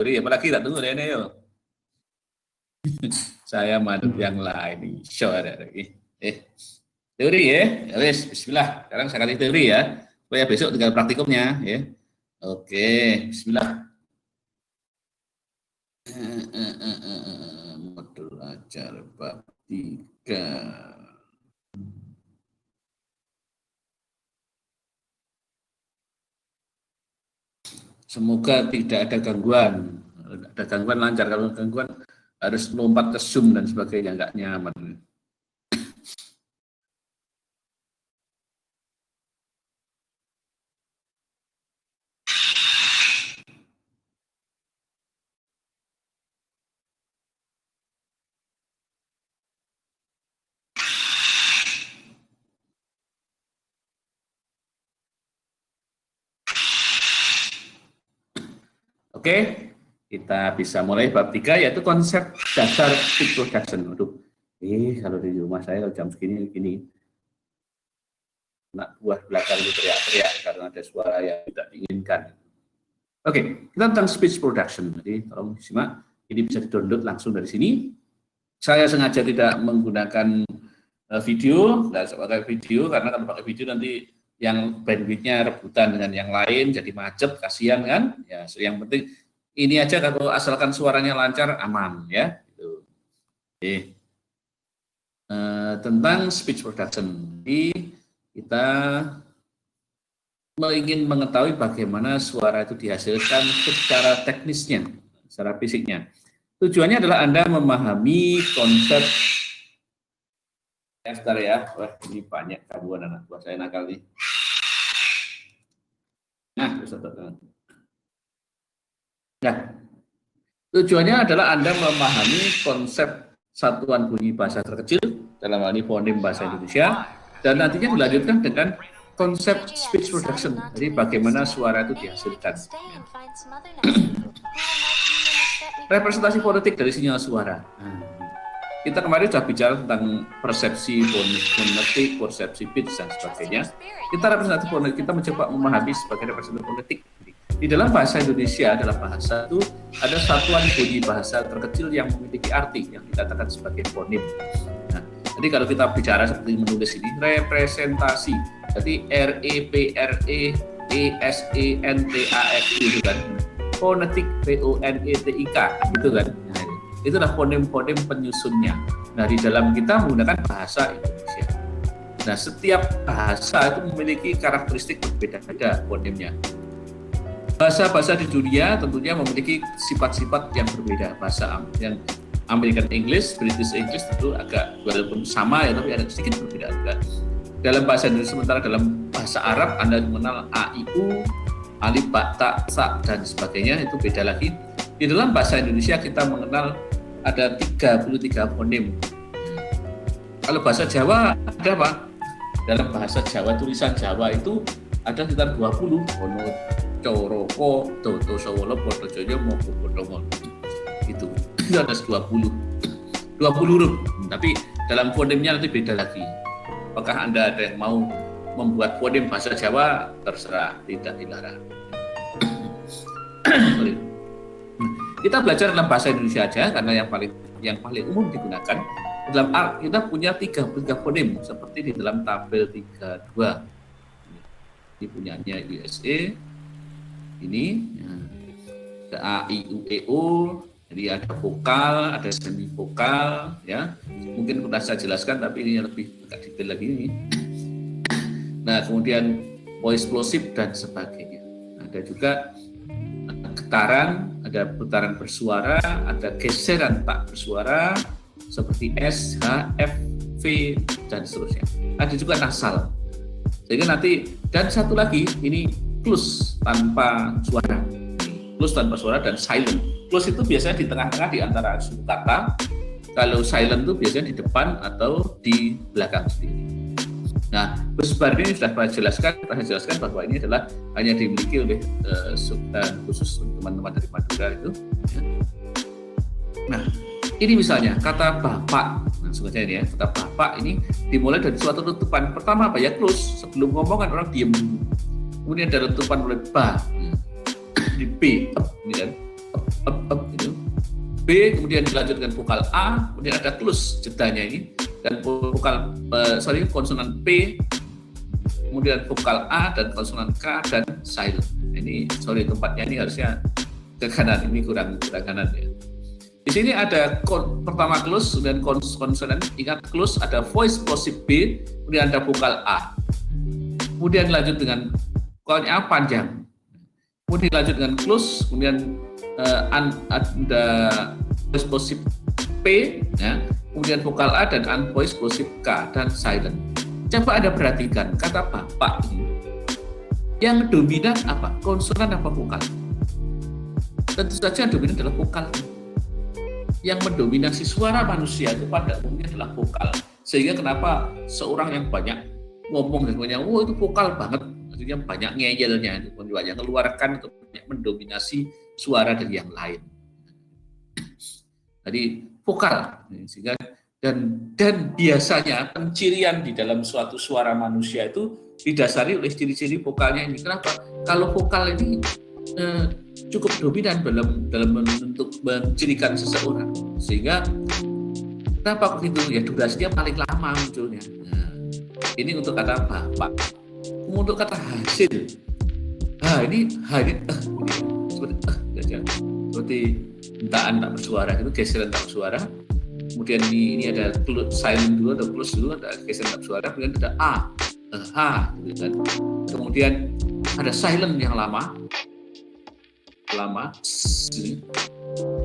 teori, apalagi tak tunggu deh yo. Saya manut yang lain, iso ada lagi. Teori ya, wes, Bismillah. Sekarang saya kasih teori ya, supaya besok tinggal praktikumnya ya. Oke, Bismillah. Modul ajar bab 3. Semoga tidak ada gangguan. Ada gangguan lancar, kalau gangguan harus lompat ke Zoom dan sebagainya, nggak nyaman. Oke, kita bisa mulai bab 3, yaitu konsep dasar speech production. Aduh, kalau di rumah saya kalau jam segini gini, anak buah belakang itu teriak-teriak karena ada suara yang tidak diinginkan. Oke, kita tentang speech production. Jadi tolong disimak, ini bisa di-download langsung dari sini. Saya sengaja tidak menggunakan video, nggak pakai video, karena kalau pakai video nanti yang bandwidth-nya rebutan dengan yang lain, jadi macet, kasihan kan? Ya, yang penting ini aja, kalau asalkan suaranya lancar, aman ya. Gitu. Oke. Tentang speech production, jadi kita ingin mengetahui bagaimana suara itu dihasilkan secara teknisnya, secara fisiknya. Tujuannya adalah Anda memahami konsep. Sebentar ya, wah ini banyak gangguan anak buah saya nakal nih. Nah, tujuannya adalah Anda memahami konsep satuan bunyi bahasa terkecil, dalam hal ini fonem bahasa Indonesia, dan nantinya dilanjutkan dengan konsep speech production, jadi bagaimana suara itu dihasilkan. Representasi fonetik dari sinyal suara. Kita kemarin sudah bicara tentang persepsi fonetik, persepsi pitch dan sebagainya. Kita representasi fonetik, kita mencoba memahami sebagai representasi fonetik. Di dalam bahasa Indonesia, dalam bahasa itu ada satuan bunyi bahasa terkecil yang memiliki arti yang dikatakan sebagai fonem. Nah, jadi kalau kita bicara seperti menulis ini, representasi, jadi REPREESENTAXI itu kan, fonetik PONETIK itu kan. Nah, itulah fonem-fonem penyusunnya. Nah, di dalam kita menggunakan bahasa Indonesia. Nah, setiap bahasa itu memiliki karakteristik berbeda-beda fonemnya. Bahasa-bahasa di dunia tentunya memiliki sifat-sifat yang berbeda. Bahasa yang American English, British English tentu agak walaupun sama ya, tapi ada sedikit berbeda juga. Dalam bahasa Indonesia, sementara dalam bahasa Arab Anda mengenal A, I, U, alif, ba, ta, sa, dan sebagainya, itu beda lagi. Di dalam bahasa Indonesia kita mengenal ada 33 fonem. Kalau bahasa Jawa ada apa? Dalam bahasa Jawa, tulisan Jawa itu ada sekitar 20. Ono, coroko, toto, sawolo, podo, joyo, moko, podo, itu ada 20 huruf. Tapi dalam fonemnya nanti beda lagi. Apakah Anda ada yang mau membuat fonem bahasa Jawa? Terserah, tidak dilarang. Kita belajar dalam bahasa Indonesia aja, karena yang paling umum digunakan. Dalam kita punya 33 fonem seperti di dalam tabel 32. Ini punyanya USA. Ini ada A, I, U, E, O. Jadi ada vokal, ada semi vokal, ya. Mungkin sudah saya jelaskan, tapi ini lebih agak detail lagi ini. Nah, kemudian voice plosive dan sebagainya. Ada juga getaran, ada putaran bersuara, ada geseran tak bersuara seperti S, H, F, V dan seterusnya. Ada juga nasal. Sehingga nanti, dan satu lagi ini close tanpa suara. Close tanpa suara dan silent. Close itu biasanya di tengah-tengah di antara suku kata. Kalau silent itu biasanya di depan atau di belakang sendiri. Nah, Gus-Bar ini sudah saya jelaskan bahwa ini adalah hanya dimiliki oleh khusus teman-teman dari Madura itu. Nah, ini misalnya kata bapak, langsung aja ini ya, kata bapak ini dimulai dari suatu tutupan. Pertama apa ya, close, sebelum ngomong kan orang diem dulu. Kemudian ada letupan mulai ba, di B, ini kan, Gitu. B kemudian dilanjutkan vokal A, kemudian ada close jedanya ini, dan vokal konsonan P, kemudian vokal A dan konsonan K dan silent. Ini tempatnya ini harusnya ke kanan, ini kurang kanan ya. Di sini ada pertama close dan konsonan. Ingat close ada voice plosive B, kemudian ada vokal A. Kemudian lanjut dengan vokalnya A panjang. Kemudian lanjut dengan close, kemudian ada voice plosive P, ya. Kemudian vokal A dan unvoiced plosive K dan silent. Coba Anda perhatikan kata Bapak ini. Yang dominan apa? Konsonan apa vokal? Tentu saja yang dominan adalah vokal. Yang mendominasi suara manusia itu pada umumnya adalah vokal. Sehingga kenapa seorang yang banyak ngomong dan banyak, itu vokal banget, maksudnya banyak ngeyelnya, banyak mengeluarkan atau banyak mendominasi suara dari yang lain. Jadi vokal, sehingga dan biasanya pencirian di dalam suatu suara manusia itu didasari oleh ciri-ciri vokalnya ini. Kenapa? Kalau vokal ini cukup dominan dalam untuk mencirikan seseorang, sehingga kenapa begitu? Ya durasinya paling lama munculnya. Nah, ini untuk kata Bapak. Untuk kata hasil, ini seperti hentaan tak bersuara, itu geseran tak bersuara. Kemudian ini ada silent dulu, ada close dulu, ada geseran tak bersuara. Kemudian ada A, gitu kan. Kemudian ada silent yang lama,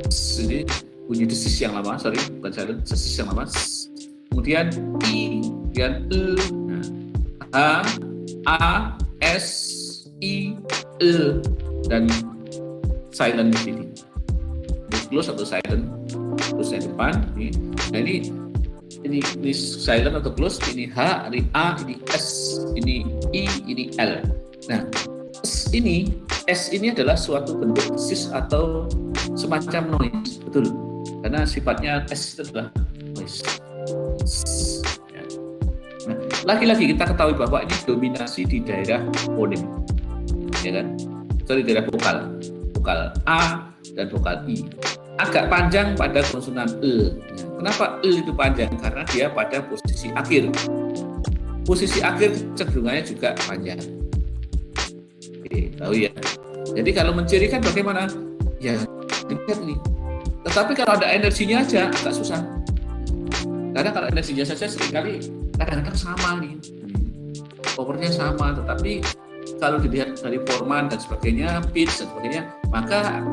sini bunyi desis yang lama, bukan silent, desis yang lama. Kemudian I, kemudian H, A, S, I, dan silent di sini. Close atau silent, close yang depan. Nah ini silent atau close. Ini H, ini A, ini S, ini I, ini L. Nah S ini adalah suatu bentuk desis atau semacam noise, betul? Karena sifatnya S itu adalah noise. Nah, lagi-lagi kita ketahui bahwa ini dominasi di daerah fonem, ya kan? Sorry, daerah vokal A dan vokal I. Agak panjang pada konsonan E. Kenapa E itu panjang? Karena dia pada posisi akhir. Posisi akhir cenderungannya juga panjang. Oke, tahu ya. Jadi kalau mencirikan bagaimana? Ya, lihat nih. Tetapi kalau ada energinya aja agak susah. Karena kalau energinya saja seringkali kadang-kadang sama nih. Powernya sama, tetapi kalau dilihat dari forman dan sebagainya, pitch dan sebagainya, maka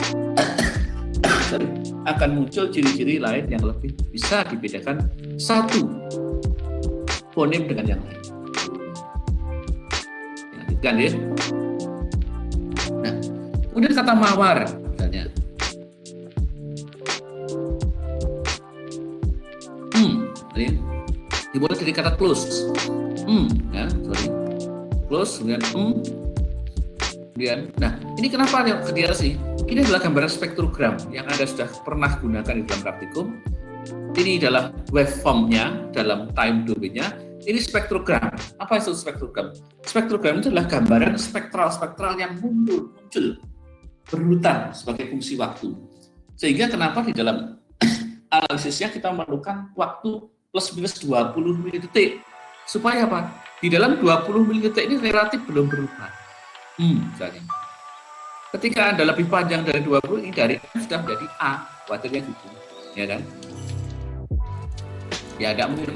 akan muncul ciri-ciri lain yang lebih bisa dibedakan satu fonem dengan yang lain. Lanjutkan ya. Nah, kemudian kata mawar misalnya. Dimulai dari kata close. Close kemudian kemudian. Nah, ini kenapa dia sih? Ini adalah gambaran spektrogram yang Anda sudah pernah gunakan di dalam praktikum. Ini adalah waveform-nya dalam time domain-nya. Ini spektrogram. Apa itu spektrogram? Spektrogram itu adalah gambaran spektral yang muncul berurutan sebagai fungsi waktu. Sehingga kenapa di dalam analisisnya kita memerlukan waktu plus minus 20 milidetik. Supaya apa? Di dalam 20 milidetik ini relatif belum berubah. Misalnya. Ketika Anda lebih panjang dari 20, ini dari A sudah menjadi A, khawatirnya gitu, ya kan? Ya, tidak mungkin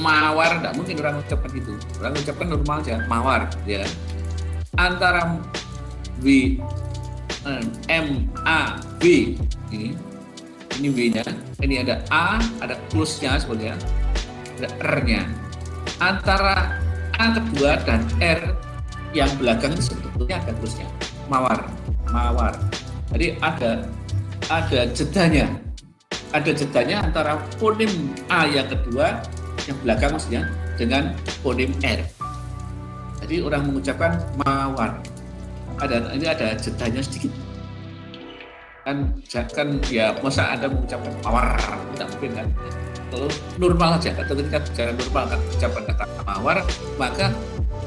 mawar, tidak mungkin orang ucapkan itu. Orang ucapkan normal aja, mawar, ya kan? Antara M, A, B, ini W-nya, ini ada A, ada close-nya sebenarnya, ada R-nya. Antara A kedua dan R yang belakang itu sebetulnya ada close-nya, mawar. Jadi ada jedanya. Ada jedanya antara fonem A yang kedua yang belakang maksudnya dengan fonem R. Jadi orang mengucapkan mawar. Ini ada jedanya sedikit. Kan ya masa Anda mengucapkan mawar, tidak mungkin kan. Kalau normal aja, ketika cara normal kan ucapan kata mawar, maka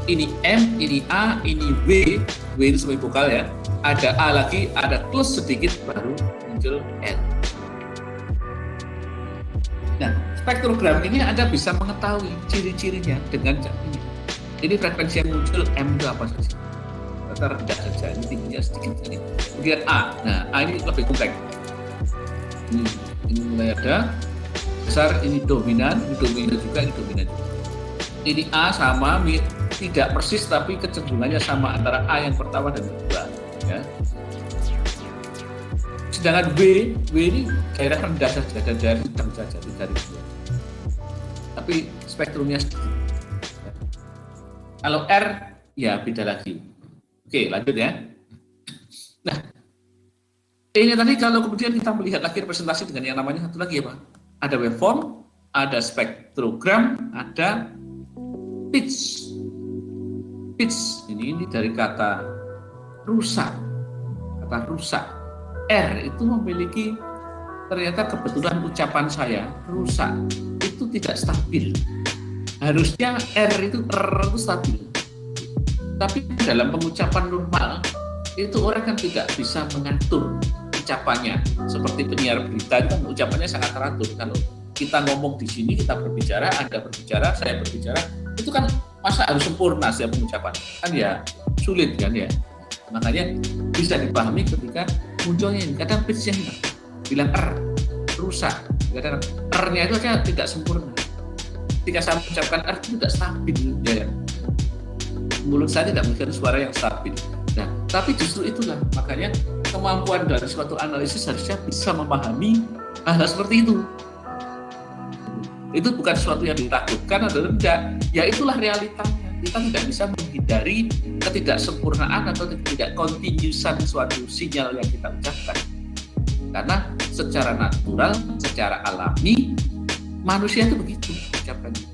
ini M, ini A, ini W itu sebagai vokal ya. Ada A lagi, ada close sedikit baru muncul R. Nah, spektrogram ini Anda bisa mengetahui ciri-cirinya dengan ini. Ini frekuensi yang muncul M itu apa saja? Rata rendah saja, ini tingginya sedikit saja. Kemudian A. Nah, A ini lebih kompleks. Ini mulai ada besar, ini dominan juga, ini dominan juga. Ini A sama, tidak persis tapi kecenderungannya sama antara A yang pertama dan kedua. Ya. Sedangkan W ini daerah rendah saja dan daerah sedang saja, tidak ribu. Tapi spektrumnya sedikit. Kalau R, ya beda lagi. Oke, lanjut ya. Nah, ini tadi kalau kemudian kita melihat lagi representasi dengan yang namanya satu lagi ya Pak. Ada waveform, ada spektrogram, ada pitch. Pitch ini dari kata rusak. Kata rusak. R itu memiliki, ternyata kebetulan ucapan saya rusak itu tidak stabil. Harusnya R itu stabil. Tapi dalam pengucapan normal itu orang kan tidak bisa mengatur ucapannya. Seperti penyiar berita itu kan ucapannya sangat teratur. Kalau kita ngomong di sini, kita berbicara, Anda berbicara, saya berbicara, itu kan masa harus sempurna setiap pengucapan. Kan ya sulit kan ya. Makanya bisa dipahami ketika munculnya ini. Kadang pitch-nya bilang R, rusak. Kadang R-nya itu aja tidak sempurna. Ketika saya mengucapkan R itu tidak stabil. Ya. Mulut saya tidak memberikan suara yang stabil. Nah, tapi justru itulah. Makanya kemampuan dari suatu analisis harusnya bisa memahami hal seperti itu. Itu bukan sesuatu yang ditakutkan atau tidak. Ya itulah realitanya. Kita tidak bisa menghindari ketidaksempurnaan atau ketidakkontinuusan suatu sinyal yang kita ucapkan. Karena secara natural, secara alami, manusia itu begitu ucapannya.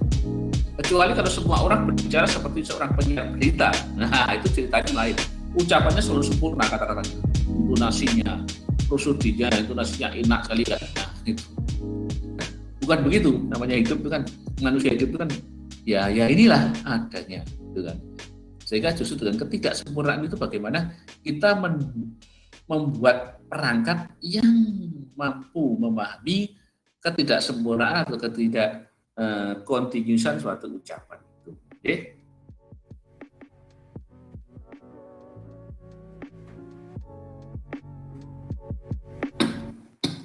Kecuali kalau semua orang berbicara seperti seorang penyiar berita. Nah, itu ceritanya lain. Ucapannya selalu sempurna kata-katanya. Intonasinya, prosudinya, intonasinya enak sekali kan. Nah, itu. Bukan begitu, namanya hidup itu kan, manusia hidup itu kan ya inilah adanya, gitu kan. Sehingga justru dengan ketidaksempurnaan itu bagaimana kita membuat perangkat yang mampu memahami ketidaksempurnaan atau kontinuusan suatu ucapan itu. Oke?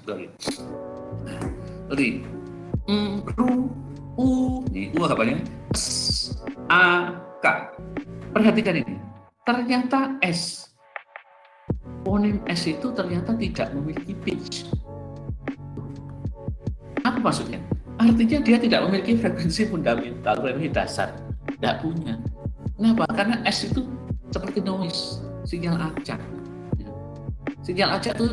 Sorry. Ru, U, nih U apanya? S, A, K. Perhatikan ini. Ternyata S, fonem S itu ternyata tidak memiliki pitch. Apa maksudnya? Artinya dia tidak memiliki frekuensi fundamental, frekuensi dasar. Tidak punya. Kenapa? Karena S itu seperti noise, sinyal acak. Sinyal acak itu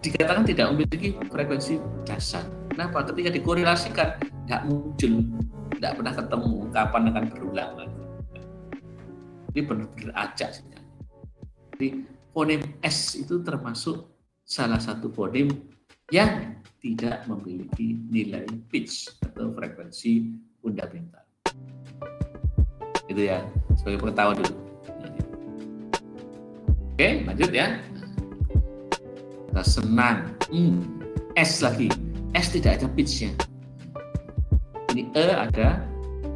dikatakan tidak memiliki frekuensi dasar. Kenapa? Ketika dikorelasikan, tidak muncul, tidak pernah ketemu, kapan akan berulang lagi. Ini benar-benar acak sinyal. Jadi fonem S itu termasuk salah satu fonem yang tidak memiliki nilai pitch atau frekuensi fundamental. Itu ya, sebagai pengetahuan dulu. Oke, lanjut ya. Kita senang. S lagi. S tidak ada pitch-nya. Ini E ada,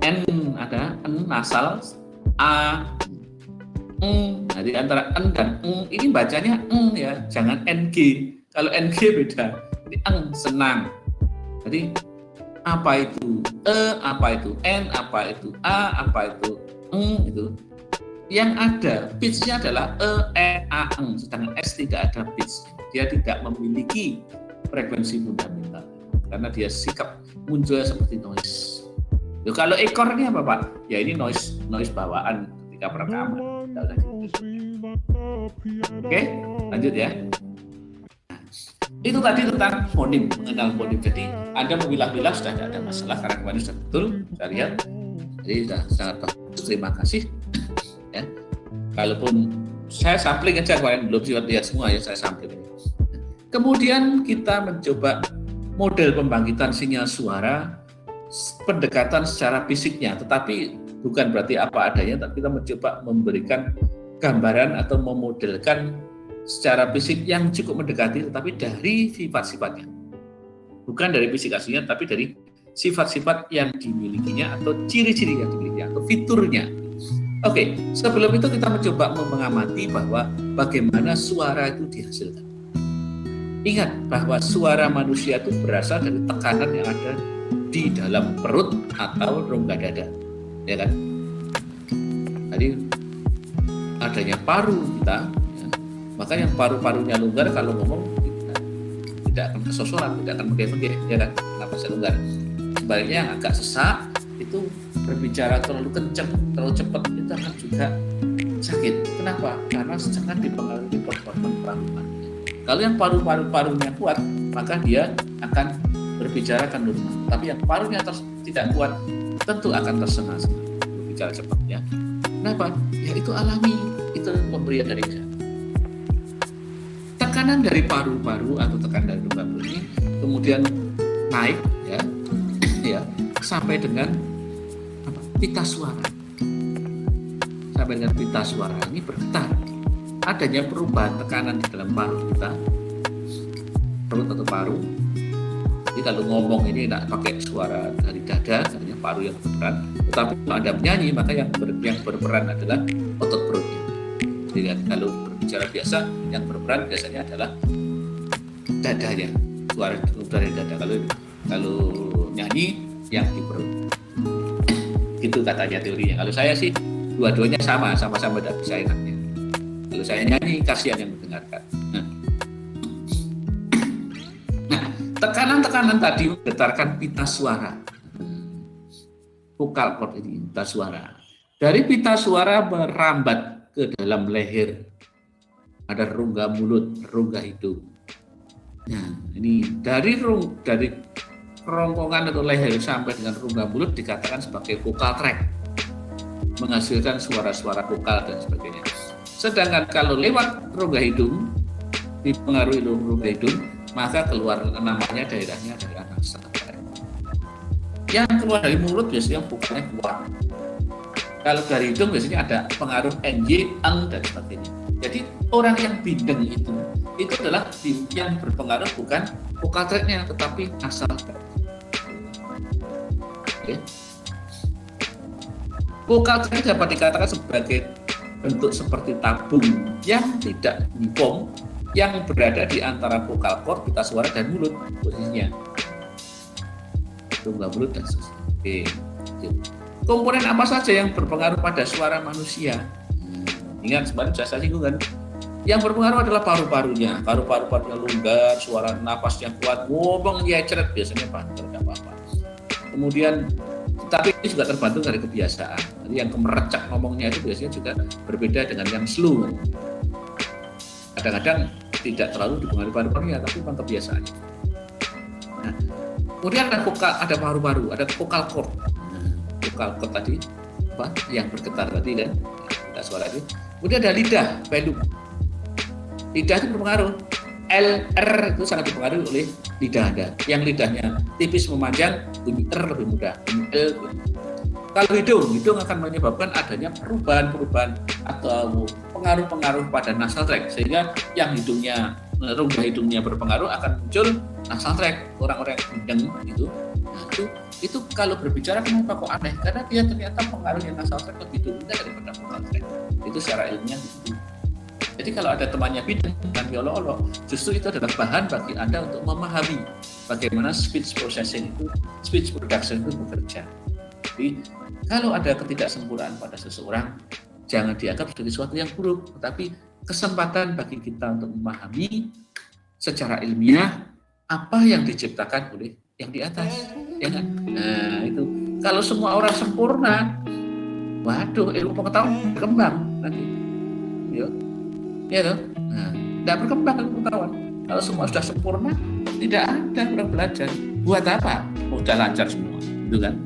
N ada, N nasal, A, Jadi antara N dan ini bacanya ya, jangan NG. Kalau NG beda. Ini senang. Jadi apa itu E, apa itu N, apa itu A, apa itu itu. Yang ada pitch-nya adalah E, A, sedangkan S tidak ada pitch. Dia tidak memiliki frekuensi fundamental karena dia sikap muncul seperti noise. Loh, kalau ekor ini apa Pak? Ya ini noise bawaan ketika perekaman. Oke, lanjut ya. Itu tadi tentang fonem, mengenal fonem. Jadi Anda memilah-milah sudah tidak ada masalah karena kemarin sudah betul saya lihat. Jadi sudah sangat bagus. Terima kasih. Ya. Kalaupun saya sampling aja kemarin belum sempat lihat semua ya, saya sampling. Kemudian kita mencoba model pembangkitan sinyal suara, pendekatan secara fisiknya, tetapi bukan berarti apa adanya, tapi kita mencoba memberikan gambaran atau memodelkan secara fisik yang cukup mendekati, tetapi dari sifat-sifatnya. Bukan dari fisik aslinya, tapi dari sifat-sifat yang dimilikinya atau ciri-ciri yang dimilikinya atau fiturnya. Oke, sebelum itu kita mencoba mengamati bahwa bagaimana suara itu dihasilkan. Ingat bahwa suara manusia itu berasal dari tekanan yang ada di dalam perut atau rongga dada, ya kan? Jadi adanya paru kita, ya, maka yang paru-parunya longgar kalau ngomong tidak akan kesosoran, tidak akan megah-megah, ya kan? Napasnya longgar. Sebaliknya yang agak sesak itu berbicara terlalu kencang, terlalu cepat itu akan juga sakit. Kenapa? Karena sangat dipengaruhi performa paru-paru. Kalau yang paru-parunya kuat, maka dia akan berbicara kan normal. Tapi yang parunya tidak kuat, tentu akan tersengal-sengal berbicara cepat, ya. Kenapa? Ya itu alami, itu pemberian dari Tuhan. Tekanan dari paru-paru atau tekanan dari rongga perut ini kemudian naik, ya, sampai dengan pita suara. Sampai dengan pita suara ini bergetar. Adanya perubahan tekanan di dalam paru kita, perut atau paru. Jadi kalau ngomong ini tidak pakai suara dari dada, artinya paru yang berperan. Tetapi kalau Anda menyanyi, maka yang berperan adalah otot perutnya. Jadi kalau berbicara biasa, yang berperan biasanya adalah dadanya, suara dari dada. Kalau nyanyi, yang di perut. Itu katanya teorinya. Kalau saya sih dua-duanya sama-sama tidak bisa enaknya. Kalau saya nyanyi, kasihan yang mendengarkan. Nah, tekanan-tekanan tadi menggetarkan pita suara, vokal cord ini, pita suara. Dari pita suara merambat ke dalam leher, ada rongga mulut, rongga hidung. Nah, ini dari kerongkongan atau leher sampai dengan rongga mulut dikatakan sebagai vocal tract, menghasilkan suara-suara vokal dan sebagainya. Sedangkan kalau lewat rongga hidung, dipengaruhi rongga hidung, maka keluar namanya daerahnya dari nasal tract. Yang keluar dari mulut biasanya vokalnya kuat. Kalau dari hidung biasanya ada pengaruh NY, eng dan sebagainya. Jadi orang yang bindeng itu adalah yang berpengaruh bukan vocal tract-nya, tetapi nasal tract. Okay. Vokal tract dapat dikatakan sebagai bentuk seperti tabung yang tidak dipom, yang berada di antara vokal cord, pita suara dan mulut posisinya. Rongga mulut dan sebagainya. Okay. Komponen apa saja yang berpengaruh pada suara manusia? Ingat sebenarnya sudah saya singgung kan? Yang berpengaruh adalah paru-parunya. Paru-parunya longgar, suara napasnya kuat, ngomong nyecret biasanya banter, tidak apa-apa. Kemudian, tapi ini juga terbantu dari kebiasaan. Jadi yang kemerecak ngomongnya itu biasanya juga berbeda dengan yang slow. Kadang-kadang tidak terlalu dipengaruhi paru-parunya, tapi memang kebiasaannya. Nah, kemudian ada paru-paru, ada vocal cord. Vocal cord tadi, yang bergetar tadi kan, ada suara itu. Kemudian ada lidah, velum. Lidah itu berpengaruh. LR itu sangat dipengaruhi oleh lidah Anda. Yang lidahnya tipis memanjang, bunyi R lebih mudah, bunyi L. Kalau hidung akan menyebabkan adanya perubahan atau pengaruh-pengaruh pada nasal tract, sehingga yang rongga hidungnya berpengaruh akan muncul nasal tract. Orang-orang yang bindeng itu, nah itu kalau berbicara kenapa kok aneh? Karena dia ternyata pengaruhnya nasal tract lebih dominan daripada vocal tract. Itu secara ilmiah gitu. Jadi kalau ada temannya bidang dan biolog, justru itu adalah bahan bagi Anda untuk memahami bagaimana speech processing itu, speech production itu bekerja. Jadi kalau ada ketidaksempurnaan pada seseorang, jangan dianggap sebagai sesuatu yang buruk, tetapi kesempatan bagi kita untuk memahami secara ilmiah apa yang diciptakan oleh yang di atas. Ya kan? Nah itu, kalau semua orang sempurna, waduh, ilmu pengetahuan berkembang nanti. Ya toh? Nah, tidak berkembang ilmu pengetahuan. Kalau semua sudah sempurna, tidak ada orang belajar. Buat apa? Sudah lancar semua, gitu kan?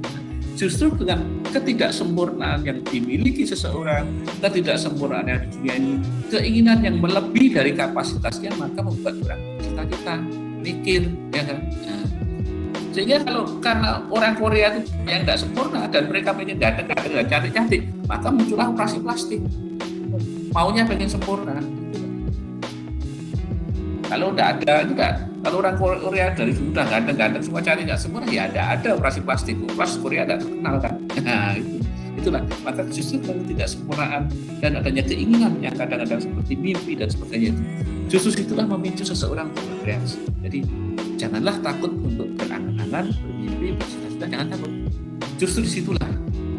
Justru dengan ketidaksempurnaan yang dimiliki seseorang, ketidaksempurnaan yang di dunia ini, keinginan yang melebihi dari kapasitasnya, maka membuat orang cita-cita, mikir, ya kan? Nah, sehingga karena orang Korea itu yang tidak sempurna dan mereka pengen ganteng-ganteng dan cantik-cantik, maka muncullah operasi plastik. Maunya pengen sempurna. Kalau nggak ada, itu nggak. Kalau orang Korea dari dulu udah ganteng-ganteng semua cari nggak sempurna, ya ada operasi plastik. Plastik Korea nggak terkenal kan. Nah, itulah. Maka justru kalau tidak sempurnaan dan adanya keinginan yang kadang-kadang seperti mimpi dan sebagainya, justru itulah memicu seseorang untuk bereaksi. Jadi janganlah takut untuk berangan-angan, bermimpi, bercita-cita, jangan takut. Justru disitulah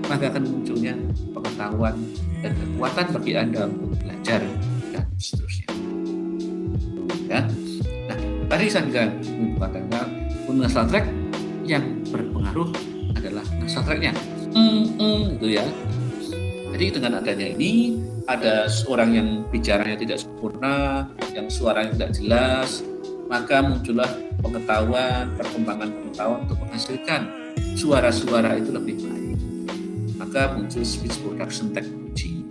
maka akan munculnya pengetahuan dan kekuatan bagi Anda untuk belajar dan seterusnya. Ya. Nah, tadi saya juga mengatakan nasal track yang berpengaruh adalah nasal tracknya. Itu ya. Jadi dengan adanya ini ada seorang yang bicaranya tidak sempurna, yang suaranya tidak jelas, maka muncullah pengetahuan, perkembangan pengetahuan untuk menghasilkan suara-suara itu lebih baik. Maka muncul speech production technology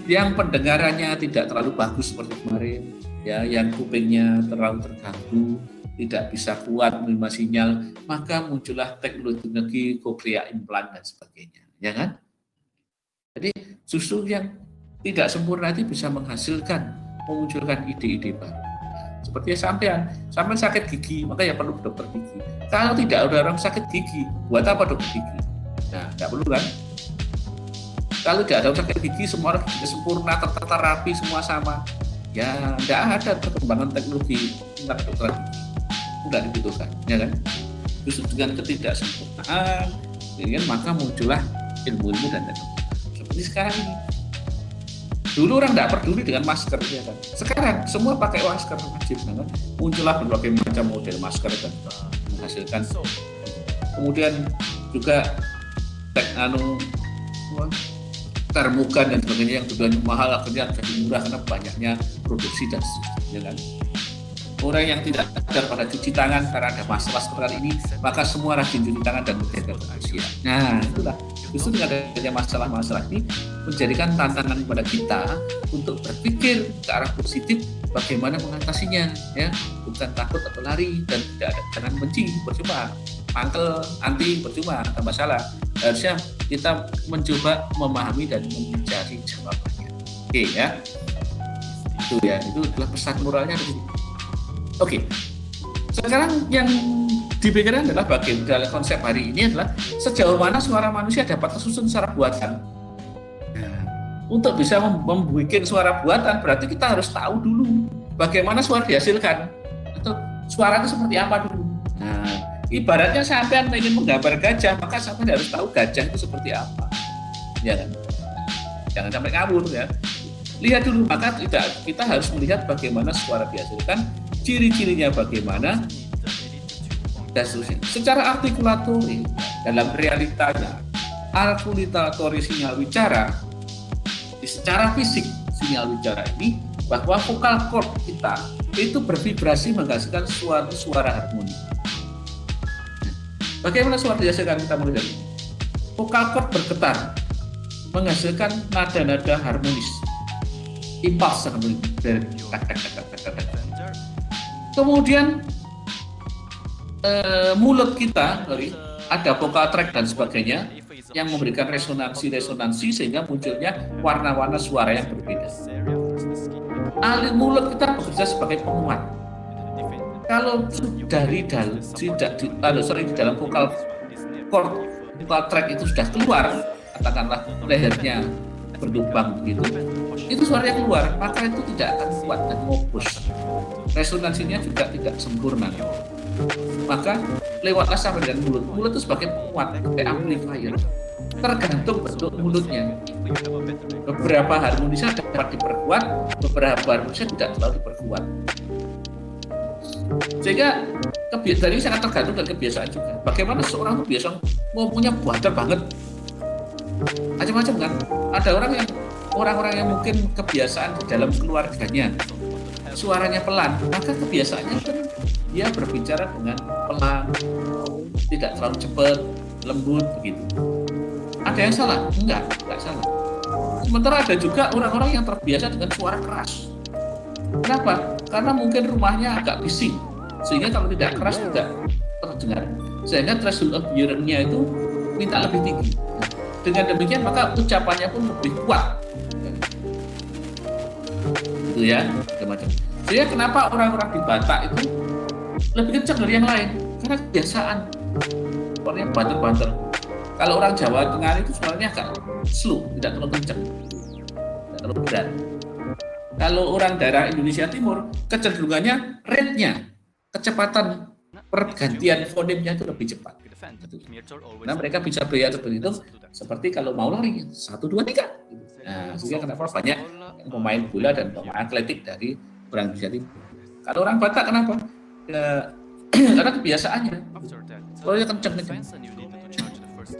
yang pendengarannya tidak terlalu bagus seperti kemarin, ya, yang kupingnya terlalu terganggu, tidak bisa kuat menerima sinyal, maka muncullah teknologi cochlea implant dan sebagainya, ya kan? Jadi justru yang tidak sempurna itu bisa memunculkan ide-ide baru. Seperti sampean sakit gigi, maka ya perlu dokter gigi. Kalau tidak ada orang sakit gigi, buat apa dokter gigi? Nah, tidak perlu kan? Kalau tidak ada orang sakit gigi, semua orang gigi sempurna, tertata rapi, semua sama. Ya, tidak ada perkembangan teknologi tentang kedokteran gigi. Tidak dibutuhkan, ya kan? Justru dengan ketidaksempurnaan, ya, maka muncullah ilmu-ilmu dan teknologi. Seperti sekarang ini. Dulu orang tidak peduli dengan masker, ya kan? Sekarang semua pakai masker wajib, kan? Muncullah berbagai macam model masker dan menghasilkan. Kemudian juga termuka dan sebagainya yang tujuannya mahal akhirnya jadi murah karena banyaknya produksi dan sebagainya, kan? Orang yang tidak sadar pada cuci tangan karena ada masalah seperti ini, maka semua rajin cuci tangan dan menjaga kebersihan. Nah, itulah justru dengan adanya masalah-masalah ini menjadikan tantangan kepada kita untuk berpikir ke arah positif, bagaimana mengatasinya, ya, bukan takut atau lari dan tidak ada, jangan benci, percuma, mangkel, anti, percuma, tak masalah. Harusnya kita mencoba memahami dan mencari jawabannya. Oke, ya, itu ya, itu adalah pesan moralnya di sini. Oke, sekarang yang dipikirkan adalah bagian dalam konsep hari ini adalah sejauh mana suara manusia dapat tersusun secara buatan. Nah, untuk bisa membuat suara buatan berarti kita harus tahu dulu bagaimana suara dihasilkan atau suara itu seperti apa dulu. Nah, ibaratnya sampean ingin menggambar gajah, maka sampean harus tahu gajah itu seperti apa. Ya kan? Jangan sampai ngawur, ya. Lihat dulu, maka kita harus melihat bagaimana suara dihasilkan, ciri-cirinya bagaimana, dan seterusnya. Secara artikulatori, dalam realitanya, artikulatori sinyal wicara, secara fisik sinyal wicara ini, bahwa vokal cord kita itu bervibrasi menghasilkan suatu suara harmoni. Bagaimana suara dihasilkan kita melihat? Vokal cord bergetar, menghasilkan nada-nada harmonis, impuls harmonis. Kemudian mulut kita, ada vokal tract dan sebagainya yang memberikan resonansi sehingga munculnya warna-warna suara yang berbeda. Mulut kita bekerja sebagai penguat. Kalau di dalam vokal cord, vokal tract itu sudah keluar, katakanlah lehernya berlubang begitu, itu suaranya keluar, maka itu tidak akan kuat dan fokus. Resonansinya juga tidak sempurna. Maka lewatlah sampai dengan mulut itu sebagai penguat, sebagai amplifier. Tergantung bentuk mulutnya. Beberapa harmonisnya dapat diperkuat, beberapa harmonisnya tidak terlalu diperkuat. Sehingga dari sangat tergantung dari kebiasaan juga. Bagaimana seorang itu biasa mau punya buater banget, macam-macam kan. Ada orang-orang yang mungkin kebiasaan di dalam keluarganya suaranya pelan, maka kebiasaannya kan dia berbicara dengan pelan, tidak terlalu cepat, lembut begitu. Ada yang salah? Enggak salah. Sementara ada juga orang-orang yang terbiasa dengan suara keras. Kenapa? Karena mungkin rumahnya agak bising, sehingga kalau tidak keras tidak terdengar. Sehingga threshold of hearing-nya itu minta lebih tinggi. Dengan demikian maka ucapannya pun lebih kuat. Itu ya, macam-macam. Sehingga kenapa orang-orang di Batak itu lebih kencang dari yang lain? Karena kebiasaan. Orangnya banter-banter. Kalau orang Jawa Tengah itu suaranya agak slow, tidak terlalu kencang, tidak terlalu berat. Kalau orang daerah Indonesia Timur, kecenderungannya rate-nya, kecepatan pergantian fonimnya itu lebih cepat. Nah, mereka bisa berhitung seperti kalau mau lari 1, 2, 3. Nah, sehingga kenapa banyak pemain bola dan pemain atletik dari orang Indonesia Timur. Kalau orang Batak kenapa? Ya, karena kebiasaannya. Soalnya kenceng-kenceng.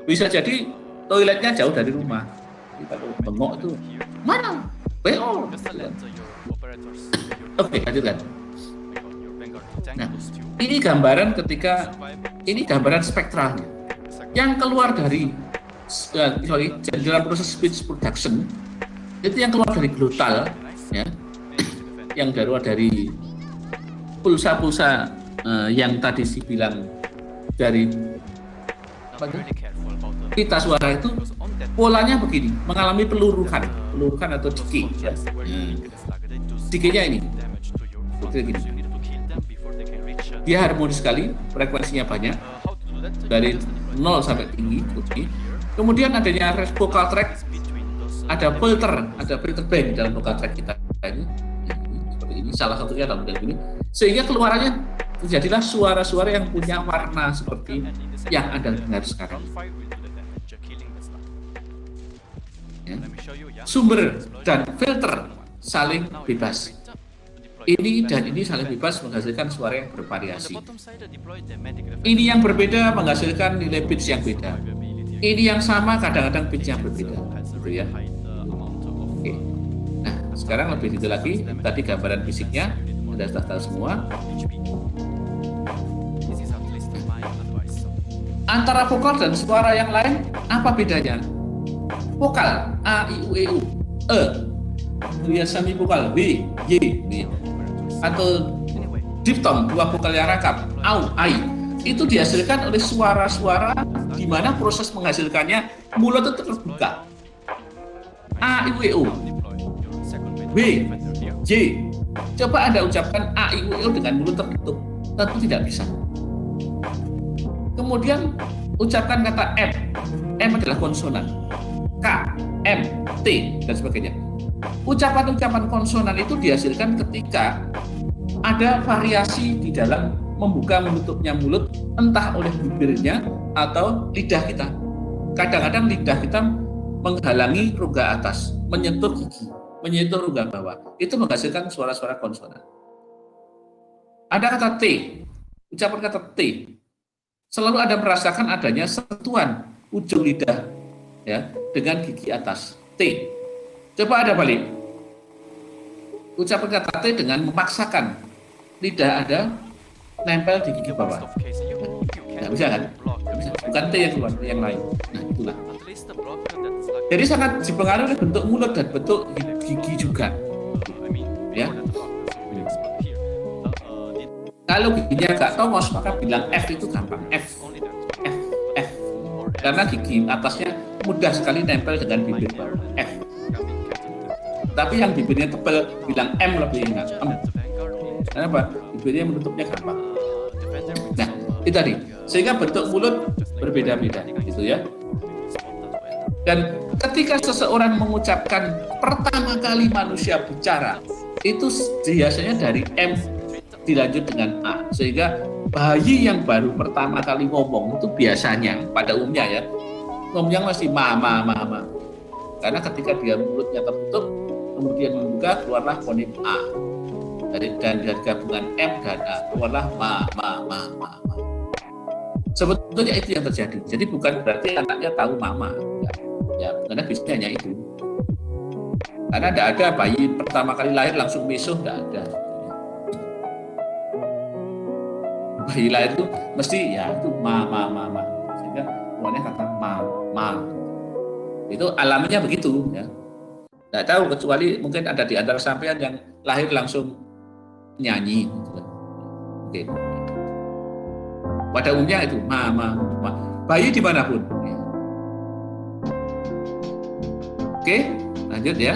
Bisa jadi toiletnya jauh dari rumah. Jadi kalau bengok itu mana? BO. Oke, lanjutkan. Nah, ini gambaran spektralnya. Yang keluar dari dalam proses speech production itu yang keluar dari glotal, ya, yang dari pulsa-pulsa yang tadi si bilang dari pita suara itu polanya begini, mengalami peluruhan atau decay. Ya. Decay-nya ini, begini. Dia harmonis sekali, frekuensinya banyak, dari 0 sampai tinggi. Kemudian adanya vocal track, ada filter bank dalam vocal track kita ini, seperti ini, salah satunya dalam model ini, sehingga keluarannya terjadilah suara-suara yang punya warna seperti yang Anda dengar sekarang. Ya. Sumber dan filter saling bebas. Ini dan ini saling bebas menghasilkan suara yang bervariasi. Ini yang berbeda menghasilkan nilai pitch yang beda. Ini yang sama kadang-kadang pitch yang berbeda, gitu ya. Oke. Nah, sekarang lebih detail lagi. Tadi gambaran fisiknya Anda sudah tahu semua. Antara vokal dan suara yang lain apa bedanya? Vokal A, I, U, E, U, E, biasanya vokal B, Y, B. Atau diphthong, dua vokal yang rangkap, au, ai, itu dihasilkan oleh suara-suara di mana proses menghasilkannya mulut itu terbuka. A, I, U, E, U, B, J. Coba Anda ucapkan A, I, U, E, U dengan mulut tertutup, tentu tidak bisa. Kemudian ucapkan kata M. M adalah konsonan. K, M, T, dan sebagainya. Ucapan-ucapan konsonan itu dihasilkan ketika ada variasi di dalam membuka menutupnya mulut, entah oleh bibirnya atau lidah kita. Kadang-kadang lidah kita menghalangi rongga atas, menyentuh gigi, menyentuh rongga bawah. Itu menghasilkan suara-suara konsonan. Ada kata T, ucapan kata T. Selalu Anda merasakan adanya sentuhan ujung lidah, ya, dengan gigi atas. T. Coba Anda balik. Ucapan kata T dengan memaksakan lidah Anda nempel di gigi bawah. Nggak bisa kan? Nggak bisa. Bukan T yang keluar, yang lain. Nah, itulah. Jadi sangat dipengaruhi oleh bentuk mulut dan bentuk gigi juga. Ya. Kalau giginya agak tongos, maka bilang F itu gampang. F. Karena gigi atasnya mudah sekali nempel dengan bibir bawah. F. Tapi yang bibirnya tebal, bilang M lebih enak. Kenapa? Bibirnya menutupnya gampang. Nah, itu tadi. Sehingga bentuk mulut berbeda-beda, gitu ya. Dan ketika seseorang mengucapkan pertama kali manusia bicara, itu biasanya dari M dilanjut dengan A, sehingga bayi yang baru pertama kali ngomong itu biasanya pada umumnya ya ngomongnya masih mama, karena ketika dia mulutnya tertutup kemudian membuka keluarlah fonem A dan dari gabungan M dan A keluarlah ma. Sebetulnya itu yang terjadi. Jadi bukan berarti anaknya tahu mama, ya karena biasanya hanya itu. Karena tidak ada bayi pertama kali lahir langsung meso, tidak ada. Bayi lahir itu mesti ya itu ma, sehingga keluarnya kata ma. Itu alaminya begitu ya. Tidak tahu kecuali mungkin ada di antara sampean yang lahir langsung nyanyi gitu kan. Oke. Pada umumnya itu ma. Bayi dimanapun. Ya. Oke, lanjut ya.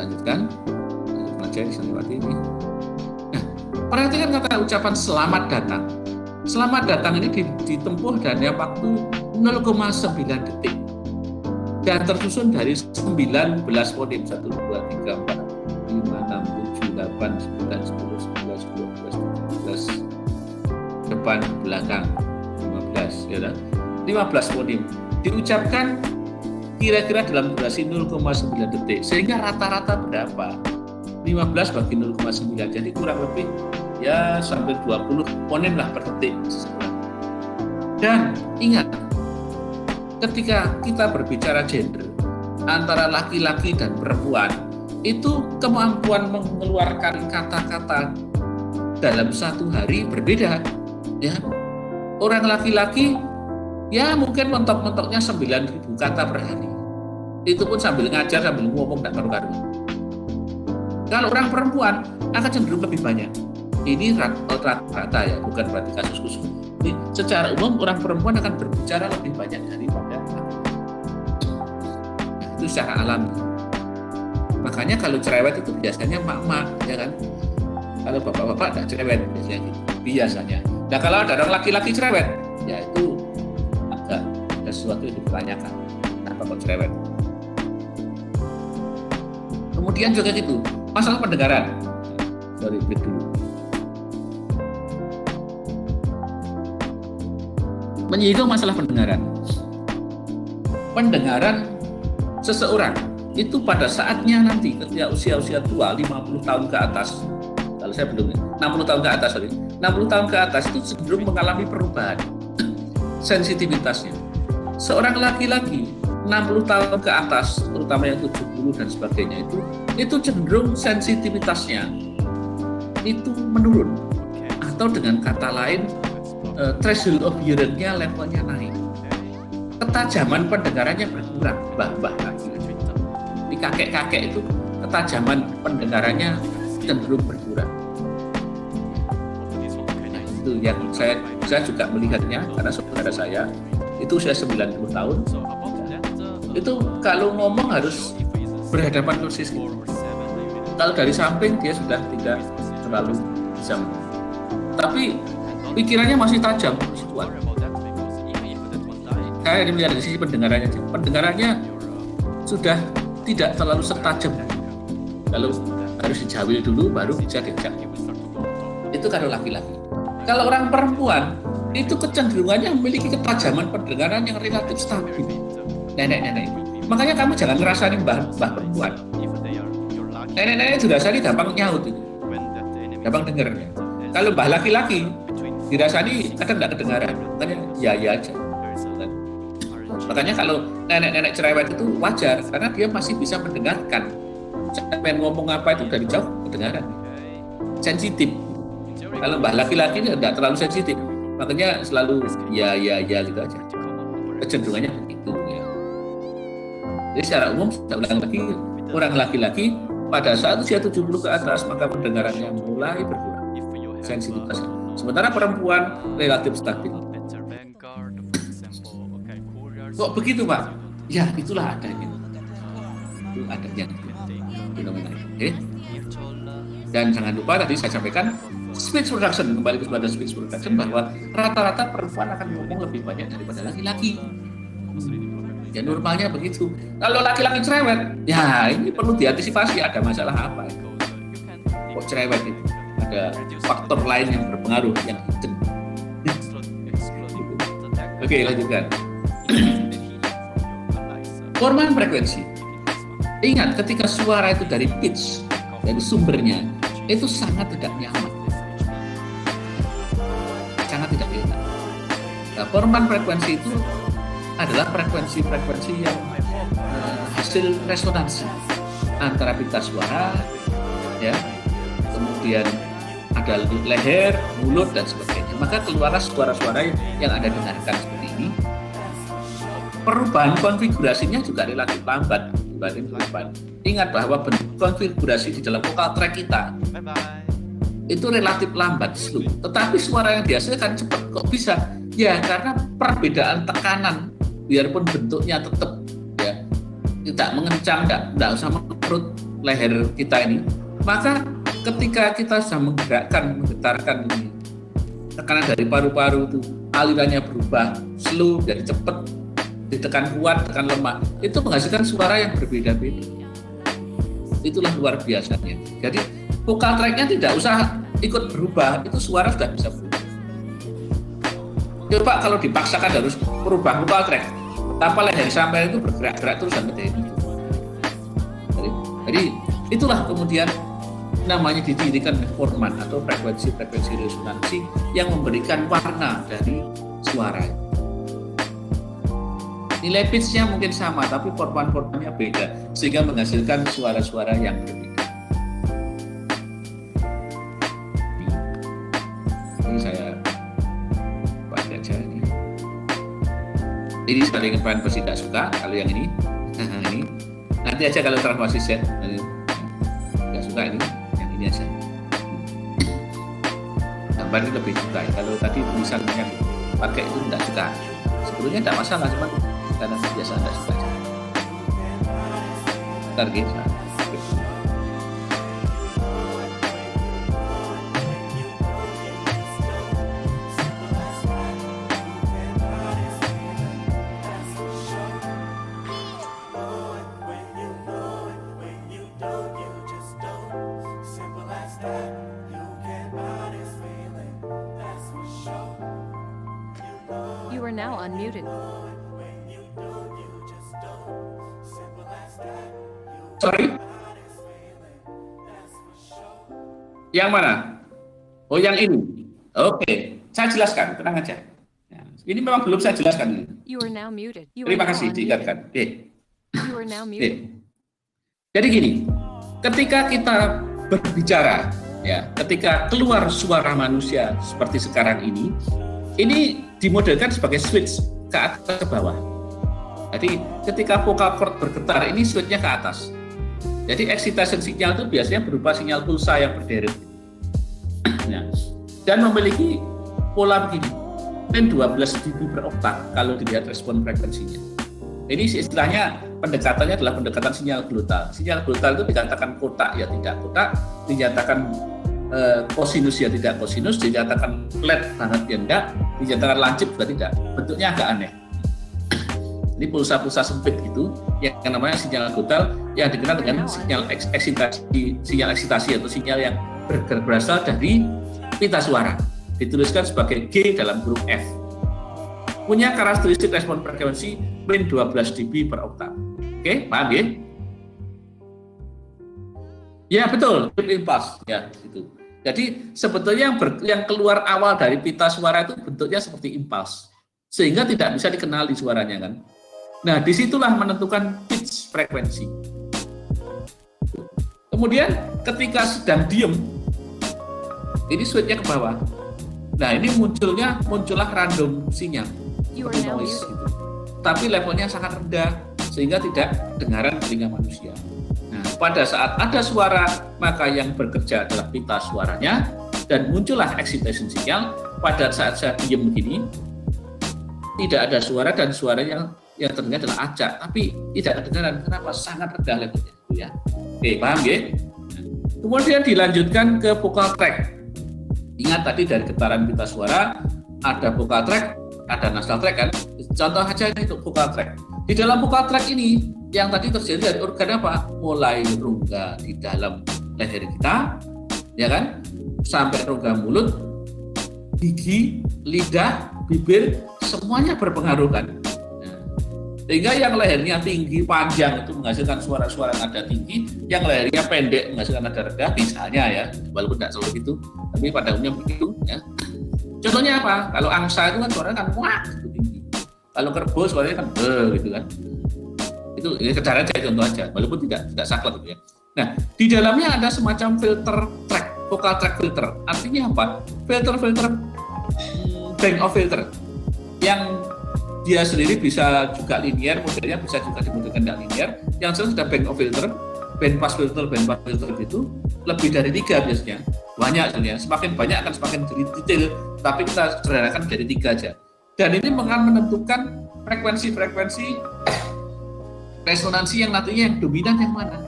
lanjutkan aja di lewat ini. Nah, perhatikan kata ucapan selamat datang. Selamat datang ini ditempuh dalam waktu 0,9 detik dan tersusun dari 19 fonem 1, 2, 3, 4, 5, 6, 7, 8, 9, 10, 11, 12, 13, depan, belakang, 15, ya kan? 15 fonem diucapkan kira-kira dalam durasi 0,9 detik, sehingga rata-rata berapa? 15 bagi 0,9, jadi kurang lebih ya sampai 20 fonem lah per detik. Dan ingat, ketika kita berbicara gender antara laki-laki dan perempuan, itu kemampuan mengeluarkan kata-kata dalam satu hari berbeda. Ya, orang laki-laki ya mungkin mentok-mentoknya 9.000 kata per hari. Itu pun sambil ngajar, sambil ngomong tak karu-karuan. Kalau orang perempuan akan cenderung lebih banyak. Ini rata-rata ya, bukan berarti kasus khusus. Jadi, secara umum orang perempuan akan berbicara lebih banyak daripada laki-laki. Itu secara alami. Makanya kalau cerewet itu biasanya mak-mak, ya kan? Kalau bapak-bapak tidak cerewet biasanya gitu. Biasanya. Nah kalau ada orang laki-laki cerewet, ya itu agak ada sesuatu yang dipertanyakan. Kenapa kok cerewet? Kemudian juga gitu, masalah pendengaran. Sorry, break dulu. Menyinggung masalah pendengaran. Pendengaran seseorang itu pada saatnya nanti ketika usia-usia tua 50 tahun ke atas, kalau saya belum 60 tahun ke atas, 60 tahun ke atas itu cenderung mengalami perubahan sensitivitasnya. Seorang laki-laki 60 tahun ke atas, terutama yang 70 dan sebagainya itu cenderung sensitivitasnya itu menurun, atau dengan kata lain threshold of hearing-nya levelnya naik. Ketajaman pendengarannya berkurang, bah lagi. Di kakek-kakek itu ketajaman pendengarannya cenderung berkurang. Nah, itu yang saya juga melihatnya karena saudara saya itu usia 90 tahun. Itu kalau ngomong harus berhadapan persis gitu. Kalau dari samping dia sudah tidak terlalu bisa. Tapi pikirannya masih tajam, masih kuat. Saya melihat dari sisi pendengarannya. Pendengarannya sudah tidak terlalu setajam. Kalau harus dijawil dulu baru bisa diajak. Itu kalau laki-laki. Kalau orang perempuan itu kecenderungannya memiliki ketajaman pendengaran yang relatif stabil. Nenek-nenek. Makanya kamu jangan ngerasain mbah perempuan. Nenek-nenek juga rasanya gampang nyaut itu. Gampang dengar. Kalau mbah laki-laki dirasani kadang tidak kedengaran. Makanya ya aja. Makanya kalau nenek-nenek cerewet itu wajar karena dia masih bisa mendengarkan. Sampai ngomong apa itu dari jauh kedengaran. Sensitif. Kalau mbah laki-laki ini tidak terlalu sensitif. Makanya selalu ya gitu aja. Kecenderungannya begitu ya. Jadi secara umum saya ulang lagi, orang laki-laki pada saat usia 70 ke atas maka pendengarannya mulai berkurang sensitivitasnya. Sementara perempuan relatif stabil. Kok begitu Pak? Ya itulah adanya. Itu adanya fenomena itu. Dan jangan lupa tadi saya sampaikan speech production, kembali kepada speech production bahwa rata-rata perempuan akan ngomong lebih banyak daripada laki-laki. Ya normalnya begitu. Kalau laki-laki cerewet, ya ini perlu diantisipasi ada masalah apa. Kok cerewet itu? Ada faktor lain yang berpengaruh yang hidden. Oke, lanjutkan. Format frekuensi. Ingat ketika suara itu dari pitch, dari sumbernya, itu sangat tidak nyaman. Sangat tidak nyaman. Nah, format frekuensi itu adalah frekuensi-frekuensi yang hasil resonansi antara pita suara, ya, kemudian ada leher, mulut dan sebagainya. Maka keluarlah suara-suara yang Anda dengarkan seperti ini. Perubahan konfigurasinya juga relatif lambat dibanding perubahan. Ingat bahwa bentuk konfigurasi di dalam vokal track kita itu relatif lambat, slow. Tetapi suara yang dihasilkan cepat. Kok bisa? Ya karena perbedaan tekanan, biarpun bentuknya tetap ya tidak mengencang, tidak usah mengerut, leher kita ini, maka ketika kita sudah menggetarkan ini, tekanan dari paru-paru itu alirannya berubah, slow jadi cepat, ditekan kuat, tekan lemah, itu menghasilkan suara yang berbeda-beda. Itulah luar biasanya. Jadi vocal track-nya tidak usah ikut berubah, itu suara sudah bisa berubah. Coba kalau dipaksakan harus merubah vocal track, tanpa leher sampai itu bergerak-gerak terus sampai dari itu. Jadi itulah kemudian namanya didirikan Forman atau frekuensi resonansi yang memberikan warna dari suara. Nilai pitch-nya mungkin sama, tapi forman-formannya beda, sehingga menghasilkan suara-suara yang berbeda. Ini saya baca aja ini. Ini saya ingin pasti tidak suka, kalau yang ini, ini. Nanti aja kalau transformasi set, nggak suka ini, yang ini aja. Gambar ini lebih suka. Kalau tadi misalnya pakai itu tidak suka. Sebetulnya tidak masalah, cuma karena biasa tidak suka. Ntar gitu. You are now unmuted. Sorry? Yang mana? Oh, yang ini. Oke, saya jelaskan, tenang aja. Ini memang belum saya jelaskan. You are now muted. Terima kasih diingatkan. You are now muted. Jadi gini, ketika kita berbicara, ya, ketika keluar suara manusia seperti sekarang ini dimodelkan sebagai switch ke atas ke bawah. Jadi ketika vocal cord bergetar, ini switch-nya ke atas. Jadi excitation sinyal itu biasanya berupa sinyal pulsa yang berderet. Nah, dan memiliki pola begini, min 12 dB per oktav kalau dilihat respon frekuensinya. Ini istilahnya pendekatannya adalah pendekatan sinyal glotal. Sinyal glotal itu dikatakan kotak ya tidak kotak, dinyatakan kosinus ya tidak kosinus, dinyatakan flat banget ya enggak, dinyatakan lancip juga tidak. Bentuknya agak aneh. Ini pulsa-pulsa sempit gitu, yang namanya sinyal glotal yang dikenal dengan sinyal eksitasi atau sinyal yang berasal dari pita suara. Dituliskan sebagai G dalam huruf F. Punya karakteristik respon frekuensi min 12 dB per oktav. Oke, paham ya? Ya betul, impulse ya itu. Jadi sebetulnya yang keluar awal dari pita suara itu bentuknya seperti impulse, sehingga tidak bisa dikenali suaranya kan. Nah, disitulah menentukan pitch frekuensi. Kemudian ketika sedang diem, ini switch-nya ke bawah. Nah, ini muncullah random sinyal, noise gitu. Tapi levelnya sangat rendah sehingga tidak dengaran telinga manusia. Nah, pada saat ada suara, maka yang bekerja adalah pita suaranya dan muncullah excitation sinyal. Pada saat saya diem begini, tidak ada suara dan suara yang terdengar adalah acak, tapi tidak kedengaran. Kenapa? Sangat rendah levelnya, ya. Oke, paham ya? Kemudian dilanjutkan ke vocal tract. Ingat tadi dari getaran pita suara ada vocal tract, ada nasal tract kan? Contoh aja ini untuk vocal tract. Di dalam vocal tract ini yang tadi terjadi dari organ apa? Mulai rongga di dalam leher kita, ya kan? Sampai rongga mulut, gigi, lidah, bibir, semuanya berpengaruh kan? Sehingga yang lehernya tinggi, panjang itu menghasilkan suara-suara nada tinggi, yang lehernya pendek menghasilkan nada rendah, misalnya ya, walaupun tidak selalu gitu, tapi pada umumnya begitu ya. Contohnya apa? Kalau angsa itu kan suaranya kan wah gitu tinggi. Kalau kerbau suaranya kan gitu kan. Itu ini kejaran aja contoh aja, walaupun tidak saklek gitu ya. Nah, di dalamnya ada semacam filter track, vocal track filter. Artinya apa? Filter bank of filter yang dia sendiri bisa juga linear, modelnya bisa juga dimodelkan tidak linear. Yang jelas ada bank of filter, band pass filter itu lebih dari 3 biasanya. Banyak sebenarnya, semakin banyak akan semakin detail, tapi kita sederhanakan dari 3 aja. Dan ini akan menentukan frekuensi resonansi yang nantinya yang dominan yang mana.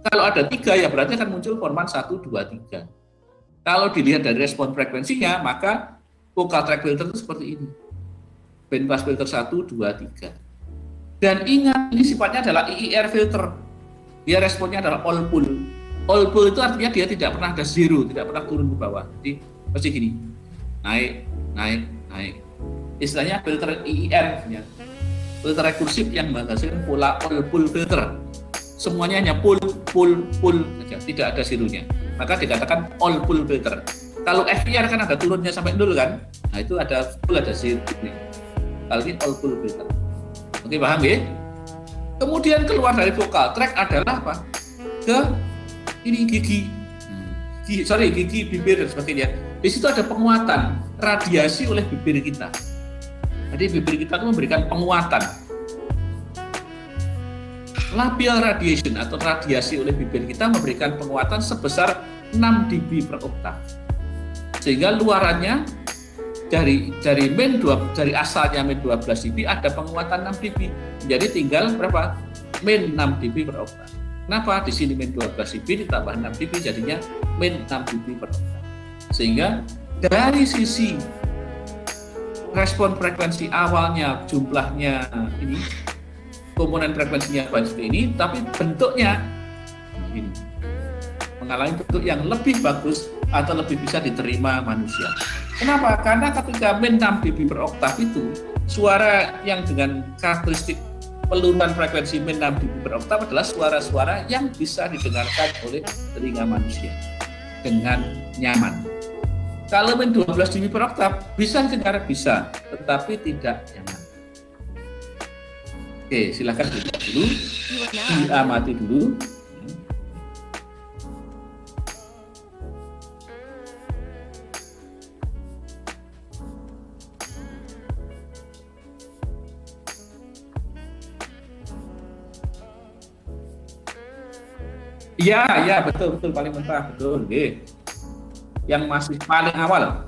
Kalau ada 3 ya berarti akan muncul format 1, 2, 3. Kalau dilihat dari respon frekuensinya, maka vocal track filter itu seperti ini. Bandpass filter 1, 2, 3. Dan ingat, ini sifatnya adalah IIR filter. Dia responnya adalah all pull. All pull itu artinya dia tidak pernah ada zero, tidak pernah turun ke bawah. Jadi pasti gini, naik, naik, naik. Istilahnya filter IIR, ya. Filter rekursif yang menghasilkan pola all pull filter. Semuanya hanya pull, pull, pull saja, tidak ada zeronya. Maka dikatakan all pull filter. Kalau FIR kan ada turunnya sampai 0 kan? Nah itu ada full, ada zero. Kalau ini all pull filter. Oke, paham ya? Kemudian keluar dari vocal tract adalah apa? Ke ini gigi, gigi bibir dan sebagainya. Di situ ada penguatan radiasi oleh bibir kita. Jadi bibir kita itu memberikan penguatan. Labial radiation atau radiasi oleh bibir kita memberikan penguatan sebesar 6 dB per oktav. Sehingga luarannya dari dari asalnya min 12 dB ada penguatan 6 dB. Jadi tinggal berapa? Min 6 dB per oktav. Kenapa? Di sini min 12 dB ditambah 6 dB jadinya min 6 dB per oktav. Sehingga dari sisi respon frekuensi awalnya jumlahnya ini, komponen frekuensinya seperti ini, tapi bentuknya ini mengalami bentuk yang lebih bagus atau lebih bisa diterima manusia. Kenapa? Karena ketika min 6 dB per oktav itu, suara yang dengan karakteristik peluruhan frekuensi min 6 dB per oktav adalah suara-suara yang bisa didengarkan oleh telinga manusia dengan nyaman. Kalau min 12 dB per oktav bisa didengar, bisa, tetapi tidak nyaman. Oke, silakan dilihat dulu, diamati dulu. Ya, betul paling mentah, betul. Oke. Yang masih paling awal.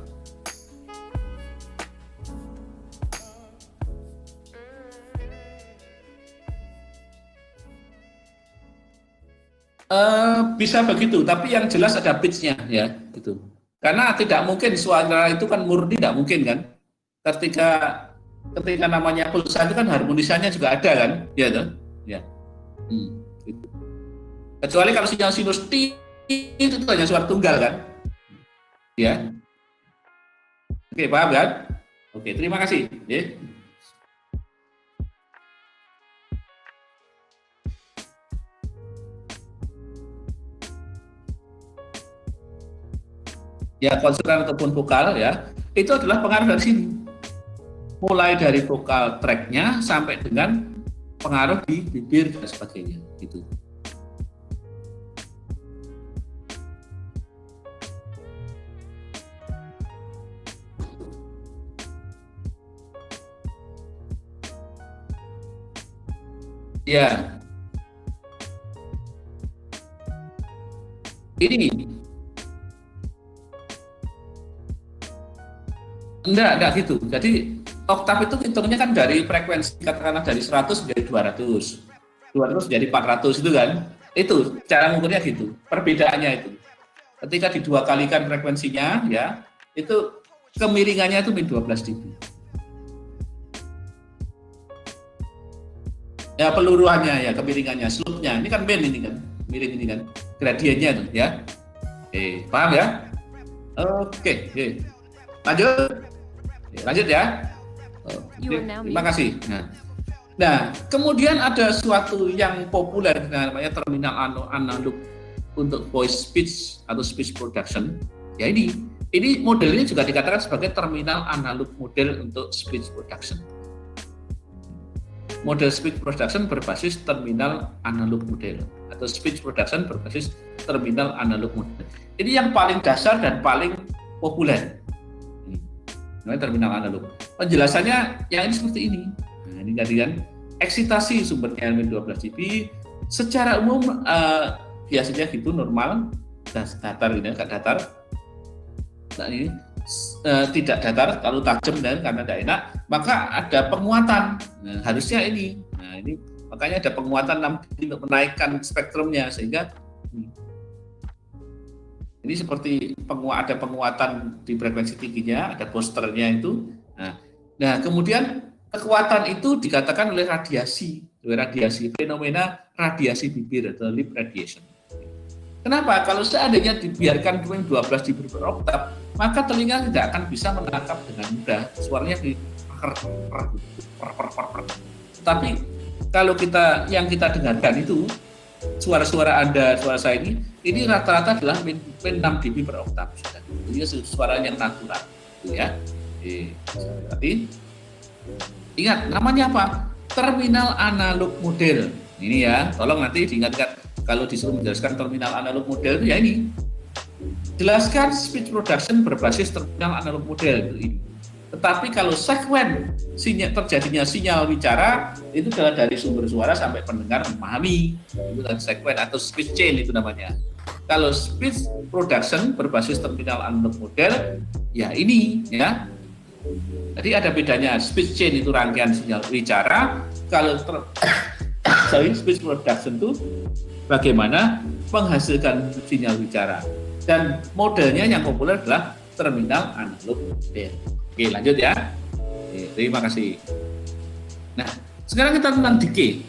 Bisa begitu, tapi yang jelas ada pitch-nya ya, gitu. Karena tidak mungkin suara itu kan murni, tidak mungkin kan. Ketika namanya pulsa itu kan harmonisannya juga ada kan, ya toh? Ya. Gitu. Kecuali kalau sinyal sinus T itu hanya suara tunggal kan. Ya. Oke, paham kan? Oke, terima kasih. Ya, konsonan ataupun vokal ya, itu adalah pengaruh dari sini. Mulai dari vokal track-nya sampai dengan pengaruh di bibir dan sebagainya, gitu. Ya. Ini enggak gitu. Jadi oktav itu hitungnya kan dari frekuensi, katakanlah dari 100 menjadi 200. 200 menjadi 400 itu kan. Itu cara mengukurnya gitu. Perbedaannya itu. Ketika didua kalikan frekuensinya ya, itu kemiringannya itu min 12 dB. Ya peluruhannya ya, kemiringannya, slope-nya. Ini kan min ini kan, miring ini kan, gradiennya tuh ya. Paham ya? Oke. Lanjut ya. Terima kasih. Nah, kemudian ada suatu yang populer namanya terminal analog untuk voice speech atau speech production. Ya ini modelnya juga dikatakan sebagai terminal analog model untuk speech production. Model speech production berbasis terminal analog model atau speech production berbasis terminal analog model. Ini yang paling dasar dan paling populer. Ini namanya terminal analog. Penjelasannya yang ini seperti ini. Nah, ini tadi kan eksitasi sumbernya min 12 dB. Secara umum biasanya gitu normal, datar ini agak datar. Nah ini tidak datar, kalau tajam dan karena tidak enak, maka ada penguatan. Nah, harusnya ini. Nah, ini makanya ada penguatan 6 dB untuk menaikkan spektrumnya sehingga Ini seperti ada penguatan di frekuensi tingginya, ada boosternya itu. Nah, kemudian kekuatan itu dikatakan oleh radiasi, fenomena radiasi bibir atau lip radiation. Kenapa? Kalau seandainya dibiarkan 12 dB per oktav, maka telinga tidak akan bisa menangkap dengan mudah. Suaranya di Tapi kalau yang kita dengarkan itu suara-suara Anda, suara saya ini rata-rata adalah min 6 dB per oktav. Ini suara yang natural, ya. Tapi ingat namanya apa? Terminal analog model. Ini ya, tolong nanti diingatkan kalau disuruh menjelaskan terminal analog model itu ya ini. Jelaskan speech production berbasis terminal analog model itu ini. Tetapi kalau sekuen terjadinya sinyal bicara itu adalah dari sumber suara sampai pendengar memahami, itu adalah sekuen atau speech chain itu namanya. Kalau speech production berbasis terminal analog model, ya ini ya. Jadi ada bedanya, speech chain itu rangkaian sinyal bicara, kalau speech production itu bagaimana menghasilkan sinyal bicara. Dan modelnya yang populer adalah terminal analog model. Oke, lanjut ya. Oke, terima kasih. Nah, sekarang kita tentang decay.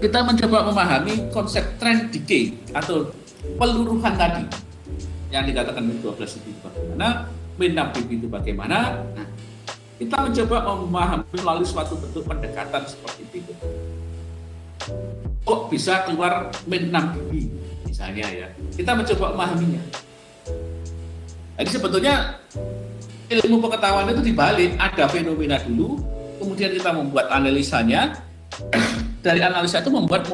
Kita mencoba memahami konsep trend decay atau peluruhan tadi yang dikatakan min 12 dB itu bagaimana, min 6 dB itu bagaimana. Nah, kita mencoba memahami melalui suatu bentuk pendekatan seperti itu. Kok bisa keluar min 6 dB misalnya ya. Kita mencoba memahaminya. Jadi sebetulnya ilmu pengetahuan itu dibalik, ada fenomena dulu, kemudian kita membuat analisanya, dari analisa itu membuat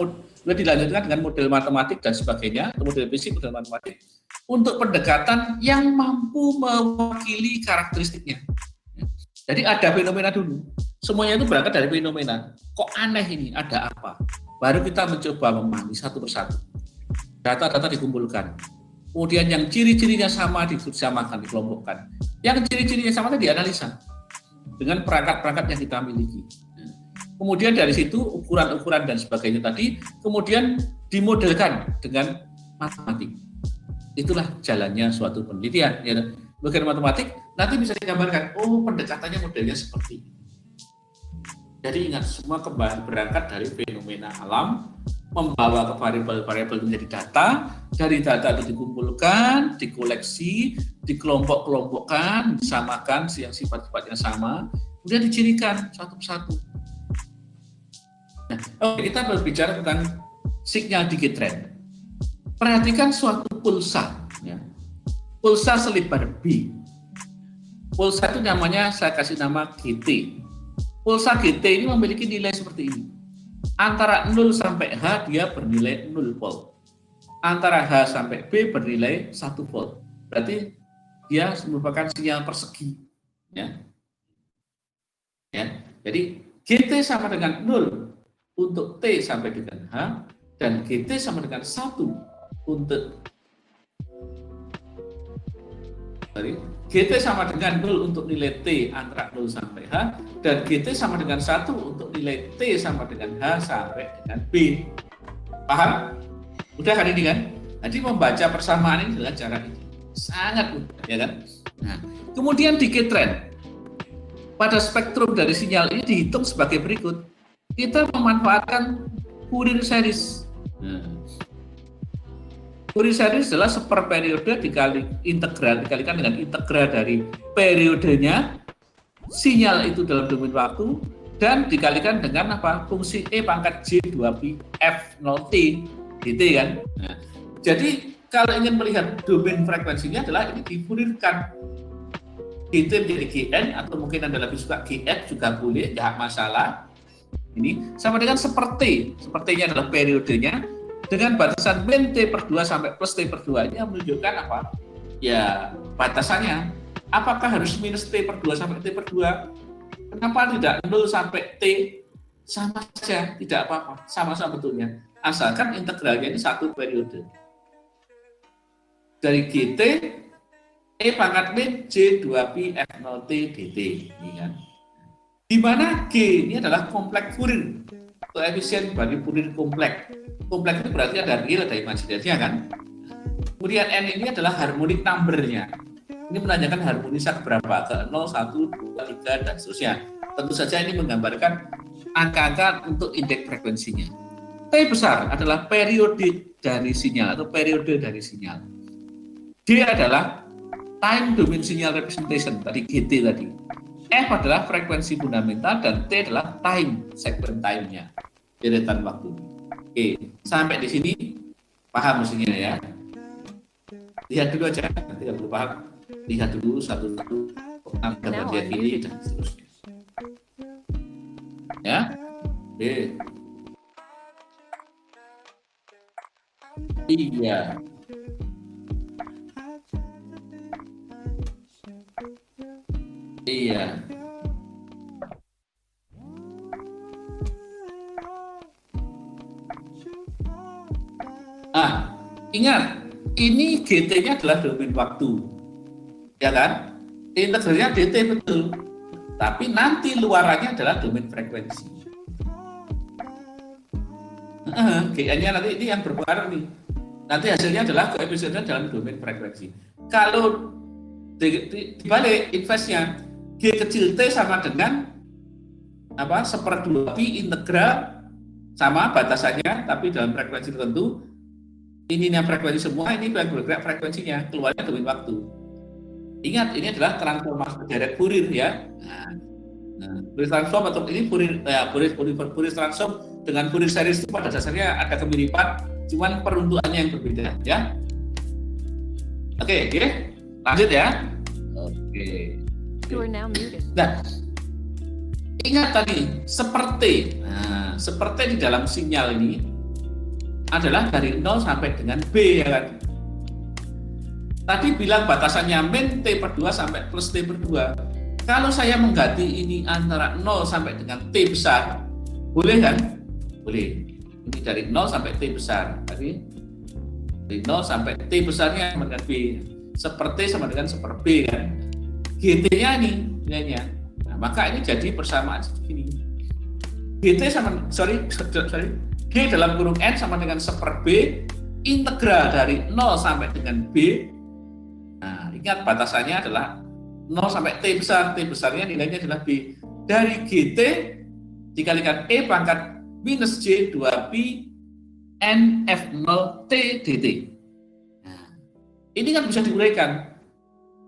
dilanjutkan dengan model matematik dan sebagainya, model fisik, model matematik, untuk pendekatan yang mampu mewakili karakteristiknya. Jadi ada fenomena dulu, semuanya itu berangkat dari fenomena. Kok aneh ini, ada apa? Baru kita mencoba memahami satu persatu. Data-data dikumpulkan. Kemudian yang ciri-cirinya sama disamakan, dikelompokkan. Yang ciri-cirinya sama itu dianalisa dengan perangkat-perangkat yang kita miliki. Kemudian dari situ ukuran-ukuran dan sebagainya tadi, kemudian dimodelkan dengan matematik. Itulah jalannya suatu penelitian. Ya. Bagian matematik nanti bisa digambarkan, oh pendekatannya modelnya seperti ini. Jadi ingat, semua kembali berangkat dari fenomena alam, membawa ke variabel-variabel menjadi data, dari data itu dikumpulkan, dikoleksi, dikelompok-kelompokkan, disamakan yang sifat-sifatnya sama, kemudian dicirikan satu persatu. Nah, kita berbicara tentang signal decay trend. Perhatikan suatu pulsa, ya. Pulsa selibar B. Pulsa itu namanya, saya kasih nama GT. Pulsa GT ini memiliki nilai seperti ini. Antara 0 sampai H dia bernilai 0 volt. Antara H sampai B bernilai 1 volt. Berarti dia merupakan sinyal persegi. Ya. Ya. Jadi GT sama dengan 0 untuk T sampai dengan H, dan GT sama dengan 1 untuk GT sama dengan 0 untuk nilai T antara 0 sampai H, dan GT sama dengan 1 untuk nilai T sama dengan H sampai dengan B. Paham? Udah kan ini kan? Jadi membaca persamaan ini adalah cara ini. Sangat mudah, ya kan? Nah, kemudian decay trend. Pada spektrum dari sinyal ini dihitung sebagai berikut. Kita memanfaatkan Fourier series. Fourier series adalah seperperiode dikalikan dengan integral dari periodenya, sinyal itu dalam domain waktu, dan dikalikan dengan apa? Fungsi E pangkat J2Pi F0T, gitu kan? Nah, jadi kalau ingin melihat domain frekuensinya adalah ini difurirkan. GT menjadi GN, atau mungkin Anda lebih suka GF juga boleh, tidak masalah. Ini sama dengan sepertinya adalah periodenya, dengan batasan min T per 2 sampai plus T per 2 ini menunjukkan apa? Ya, batasannya. Apakah harus minus T per 2 sampai T per 2? Kenapa tidak 0 sampai T? Sama saja, tidak apa-apa. Sama-sama bentuknya. Asalkan integralnya ini satu periode. Dari GT, E pangkat min J2Pi F0T dt. Ini kan. Di mana G ini adalah kompleks Fourier. koefisien bagi Fourier kompleks. Kompleks itu berarti ada real, ada imajinasinya kan. Kemudian n ini adalah harmonic number-nya. Ini menanyakan harmonisnya berapa, ke 0, 1, 2, 3, dan seterusnya. Tentu saja ini menggambarkan angka-angka untuk indeks frekuensinya. T besar adalah periode dari sinyal atau periode dari sinyal. D adalah time domain signal representation, tadi GT tadi. F adalah frekuensi fundamental dan T adalah time, segment time-nya, deretan waktu. Oke, sampai di sini paham mestinya ya. Lihat dulu aja, nanti kalau belum paham, lihat dulu satu-satu gambar dia ini dan seterusnya. Ya, oke. Iya. Iya. Ingat, ini GT-nya adalah domain waktu, ya kan? Integralnya DT betul, tapi nanti luarannya adalah domain frekuensi. GN-nya nanti ini yang berpengaruh nih. Nanti hasilnya adalah koefisiennya dalam domain frekuensi. Kalau dibalik inversnya, G kecil T sama dengan apa? 1/2 pi integral sama batasannya, tapi dalam frekuensi tertentu. Ini yang frekuensi semua, ini yang bergerak frekuensinya, keluarnya domain waktu. Ingat, ini adalah transformasi direct Fourier ya. Fourier transform atau ini Fourier transform dengan Fourier series itu pada dasarnya ada kemiripan, cuman peruntukannya yang berbeda ya. Oke, lanjut ya. Oke. You are now muted. Nah, ingat tadi seperti di dalam sinyal ini adalah dari 0 sampai dengan B ya kan. Tadi bilang batasannya min T/2 sampai plus T/2. Kalau saya mengganti ini antara 0 sampai dengan T besar, boleh kan? Boleh. Ini dari 0 sampai T besar. Tadi dari 0 sampai T besarnya sama dengan B. Seperti sama dengan 1/B kan. GT-nya ini nilainya. Nah, maka ini jadi persamaan segini. GT sama G dalam kurung N sama dengan 1/B integral dari 0 sampai dengan B. Nah, ingat batasannya adalah 0 sampai T besar. T besarnya nilainya adalah B. Dari GT dikalikan E pangkat minus J 2Pi N F0 T dt. Nah, ini kan bisa diuraikan.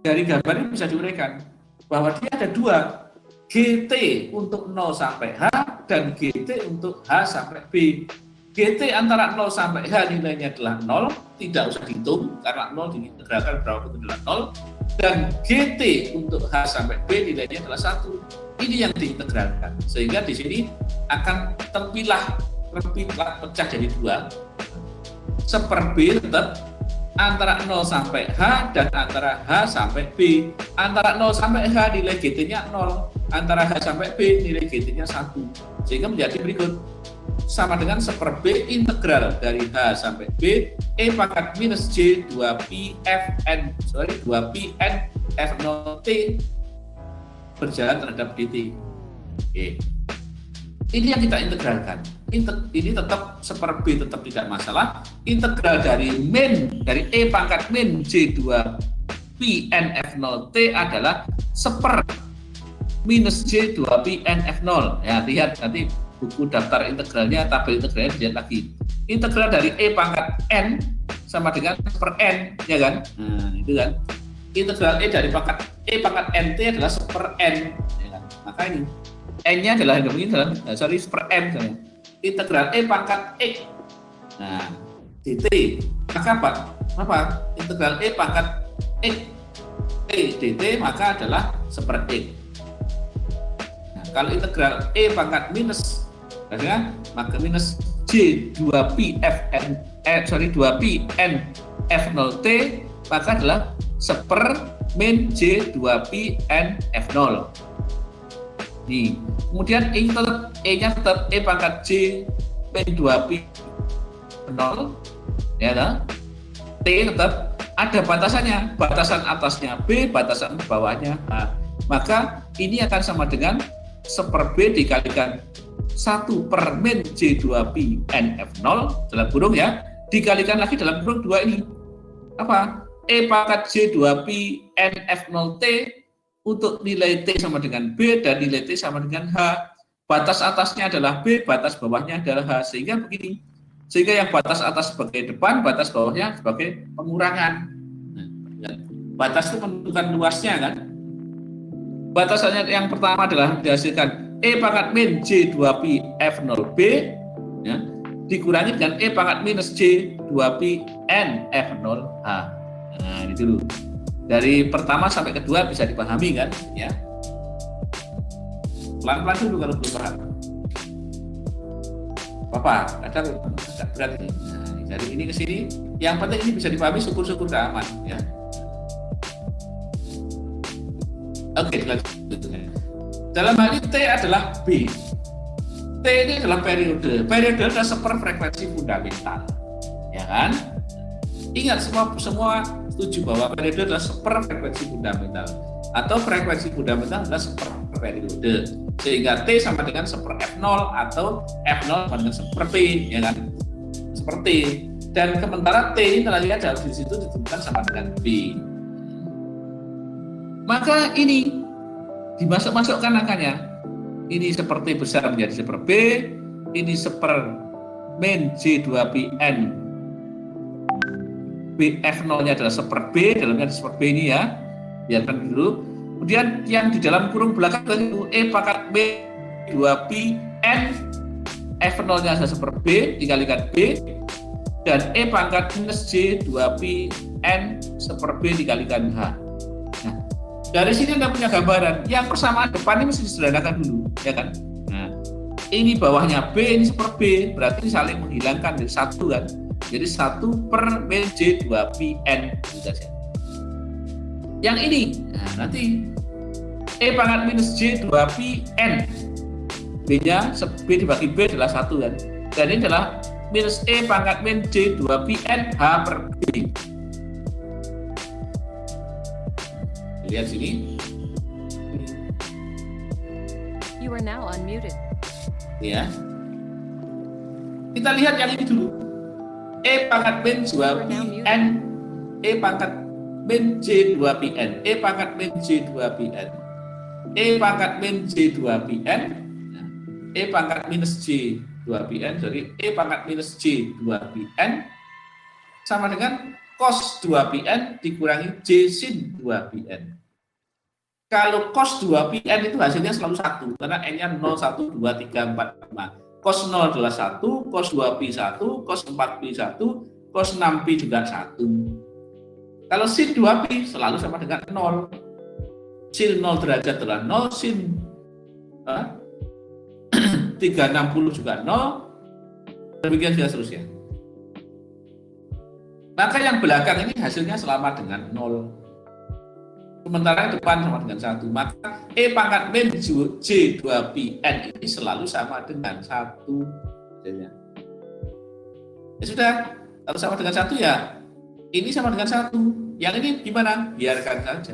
Dari gambar ini bisa diuraikan bahwa dia ada dua. GT untuk 0 sampai H dan GT untuk H sampai B. GT antara 0 sampai H nilainya adalah 0, tidak usah dihitung karena 0 diintegralkan berapa itu adalah 0. Dan GT untuk H sampai B nilainya adalah 1. Ini yang diintegralkan. Sehingga di sini akan terpilah pecah jadi dua. 1/B tetap antara 0 sampai H dan antara H sampai B. Antara 0 sampai H nilai GT-nya 0, antara H sampai B nilai GT-nya 1. Sehingga menjadi berikut. Sama dengan 1/B integral dari H sampai B E pangkat minus J 2Pi N F0 T berjalan terhadap dt. Oke. Ini yang kita integralkan. Ini tetap 1/B tetap tidak masalah. Integral dari dari E pangkat min J 2Pi N F0 T adalah 1/- minus J 2Pi N F0. Ya, lihat nanti buku daftar integralnya, tabel integralnya dilihat lagi. Integral dari E pangkat N sama dengan 1/N, ya kan? Nah, itu kan. Integral E dari pangkat E pangkat NT adalah 1/N, ya kan? Maka ini N-nya adalah ini dalam 1/M misalnya. Integral E pangkat X. Nah, dt. Maka apa? Integral E pangkat X T dt maka adalah 1/X. Nah, kalau integral E pangkat minus maka minus J 2Pi N F0 T maka adalah 1/min J 2Pi N F0. Nih, kemudian E-nya tetap E pangkat J min 2Pi 0 ya kan? T tetap ada batasannya, batasan atasnya B, batasan bawahnya A. Maka ini akan sama dengan 1/B dikalikan 1 per min J2Pi NF0 dalam kurung ya, dikalikan lagi dalam kurung 2 ini. Apa? E pangkat J2Pi NF0T untuk nilai T sama dengan B dan nilai T sama dengan H. Batas atasnya adalah B, batas bawahnya adalah H. Sehingga begini. Sehingga yang batas atas sebagai depan, batas bawahnya sebagai pengurangan. Batas itu menentukan luasnya kan. Batasannya yang pertama adalah dihasilkan E pangkat min J2Pi F0B ya, dikurangi dengan E pangkat minus J2Pi NF0H. Nah, ini dulu. Dari pertama sampai kedua bisa dipahami kan ya. Pelan-pelan dulu kalau belum paham. Kadang agak berat ini. Nah, dari ini ke sini, yang penting ini bisa dipahami, syukur-syukur aman ya. Oke, selanjutnya. Dalam hal ini T adalah B. T ini adalah periode. Periode adalah seperfrekuensi fundamental. Ya kan? Ingat semua setuju bahwa periode adalah seperfrekuensi fundamental atau frekuensi fundamental adalah seperperiode. Sehingga T sama dengan seper F0 atau F0 sama dengan seper P, ya kan? Seperti. Dan sementara T ini telah lihat di situ ditentukan sama dengan B. Maka ini dimasuk-masukkan angkanya. Ini seperti besar menjadi seper B, ini seper min J2Pn. F0-nya adalah seper B, dalamnya seper B ini ya. Biarkan dulu. Kemudian yang di dalam kurung belakang itu E pangkat B 2Pn, F0-nya adalah seper B dikalikan B, dan E pangkat minus J 2Pn seper B dikalikan H. Nah, dari sini Anda punya gambaran. Yang persamaan depan ini mesti disederhanakan dulu, ya kan? Nah, ini bawahnya B, ini seper B, berarti saling menghilangkan dari satu kan? Jadi 1 per min J 2Pn gitu saja. Yang ini, nah nanti E pangkat minus J 2Pn, B-nya B dibagi B adalah 1 kan? Dan ini adalah minus E pangkat min J 2Pn H per B. Lihat sini. You are now unmuted. Ya. Kita lihat yang ini dulu. E pangkat min 2Pn, E pangkat min J2Pn, E pangkat min J2Pn, E pangkat min J2Pn, E pangkat minus J2Pn, jadi E pangkat minus J2Pn sama dengan cos 2Pn dikurangi J sin 2Pn. Kalau cos 2Pn itu hasilnya selalu 1, karena N-nya 0, 1, 2, 3, 4, 5. Cos 0 adalah 1, cos 2Pi 1, cos 4Pi 1, cos 6Pi juga 1. Kalau sin 2Pi selalu sama dengan 0. Sin 0 derajat adalah 0, sin 360 juga 0, demikian seterusnya. Maka yang belakang ini hasilnya sama dengan 0. Sementara yang depan sama dengan 1. Maka E pangkat min J2Pn ini selalu sama dengan 1. Ya sudah, kalau sama dengan 1 ya ini sama dengan 1. Yang ini gimana? Biarkan saja.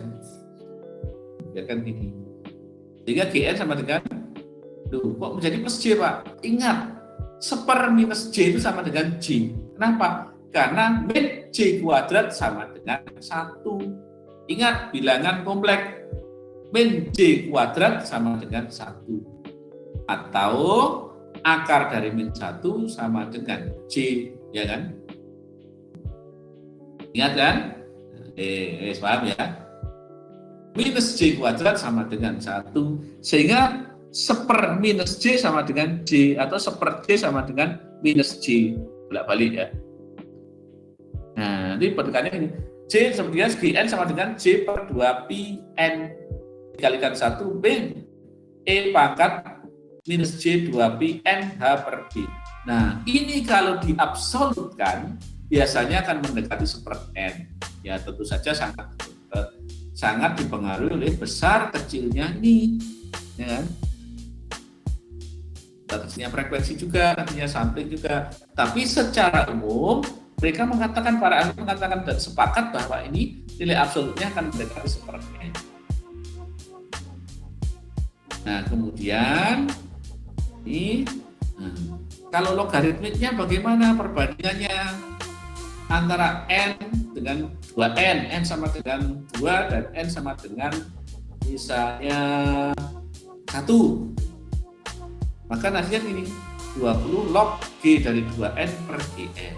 Biarkan ini. Sehingga Gn sama dengan, kok menjadi plus J Pak? Ingat, seper minus J itu sama dengan J. Kenapa? Karena min J kuadrat sama dengan 1. Ingat, bilangan kompleks. Min J kuadrat sama dengan 1. Atau akar dari min 1 sama dengan J, ya kan? Ingat kan? Paham ya? Minus J kuadrat sama dengan 1. Sehingga seper minus J sama dengan J, atau seper J sama dengan minus J. Bolak-balik ya. Nah, nanti pendekannya ini. J sebenarnya Gn sama dengan J per 2Pn dikalikan 1 B E pangkat minus J 2Pn H per B. Nah, ini kalau diabsolutkan biasanya akan mendekati seper N. Ya, tentu saja sangat dipengaruhi oleh besar kecilnya ini, ya kan? Kecilnya frekuensi juga, kecilnya sampling juga. Tapi secara umum mereka mengatakan, para ahli mengatakan dan sepakat bahwa ini nilai absolutnya akan mendekati seper N. Nah, kemudian Ini, kalau logaritmiknya bagaimana perbandingannya antara n dengan 2n, n sama dengan 2 dan n sama dengan misalnya 1. Maka hasilnya ini 20 log G dari 2n per Gn.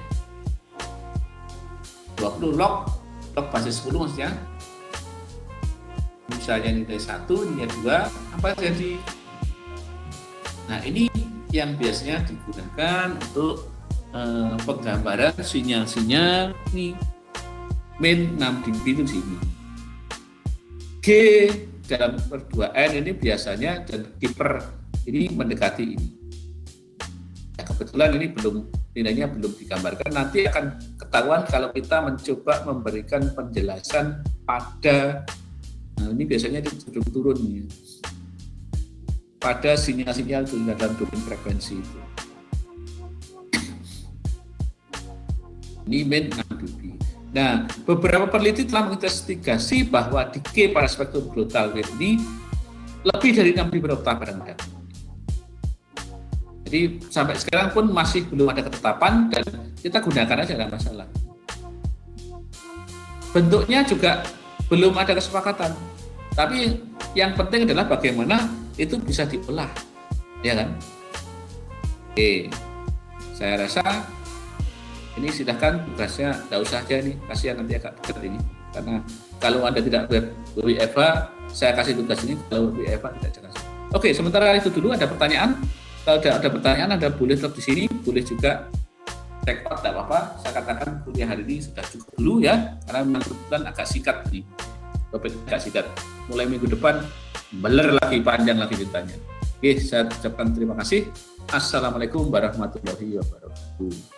20 log basis 10 maksudnya. Misalnya nilai 1, nilai 2, apa jadi? Nah, ini yang biasanya digunakan untuk penggambaran sinyal-sinyal nih. Min 6 dB itu sini. G dalam per 2n ini biasanya dan G per ini mendekati ini. Ya, kebetulan ini nilainya belum digambarkan. Nanti akan ketahuan kalau kita mencoba memberikan penjelasan pada, nah ini biasanya turun ya, pada sinyal-sinyal dalam domain frekuensi itu. Ini min 6 dB. Nah, beberapa peneliti telah menginvestigasi bahwa decay pada spektrum glottal wave ini lebih dari 6.000 oktav kadang-kadang. Jadi sampai sekarang pun masih belum ada ketetapan dan kita gunakan aja, nggak masalah. Bentuknya juga belum ada kesepakatan. Tapi yang penting adalah bagaimana itu bisa diolah, ya kan? Oke, saya rasa ini silahkan tugasnya, nggak usah aja nih, kasihan nanti agak dekat ini. Karena kalau Anda tidak WFH, saya kasih tugas ini, kalau WFH tidak jelas. Oke, sementara itu dulu ada pertanyaan. Kalau ada pertanyaan, Anda boleh tetap di sini, boleh juga check out, tidak apa-apa. Saya katakan kuliah hari ini sudah cukup dulu ya, karena memang kebetulan agak sikat nih, agak sikat. Mulai minggu depan, beler lagi, panjang lagi ceritanya. Oke, saya ucapkan terima kasih. Assalamualaikum warahmatullahi wabarakatuh.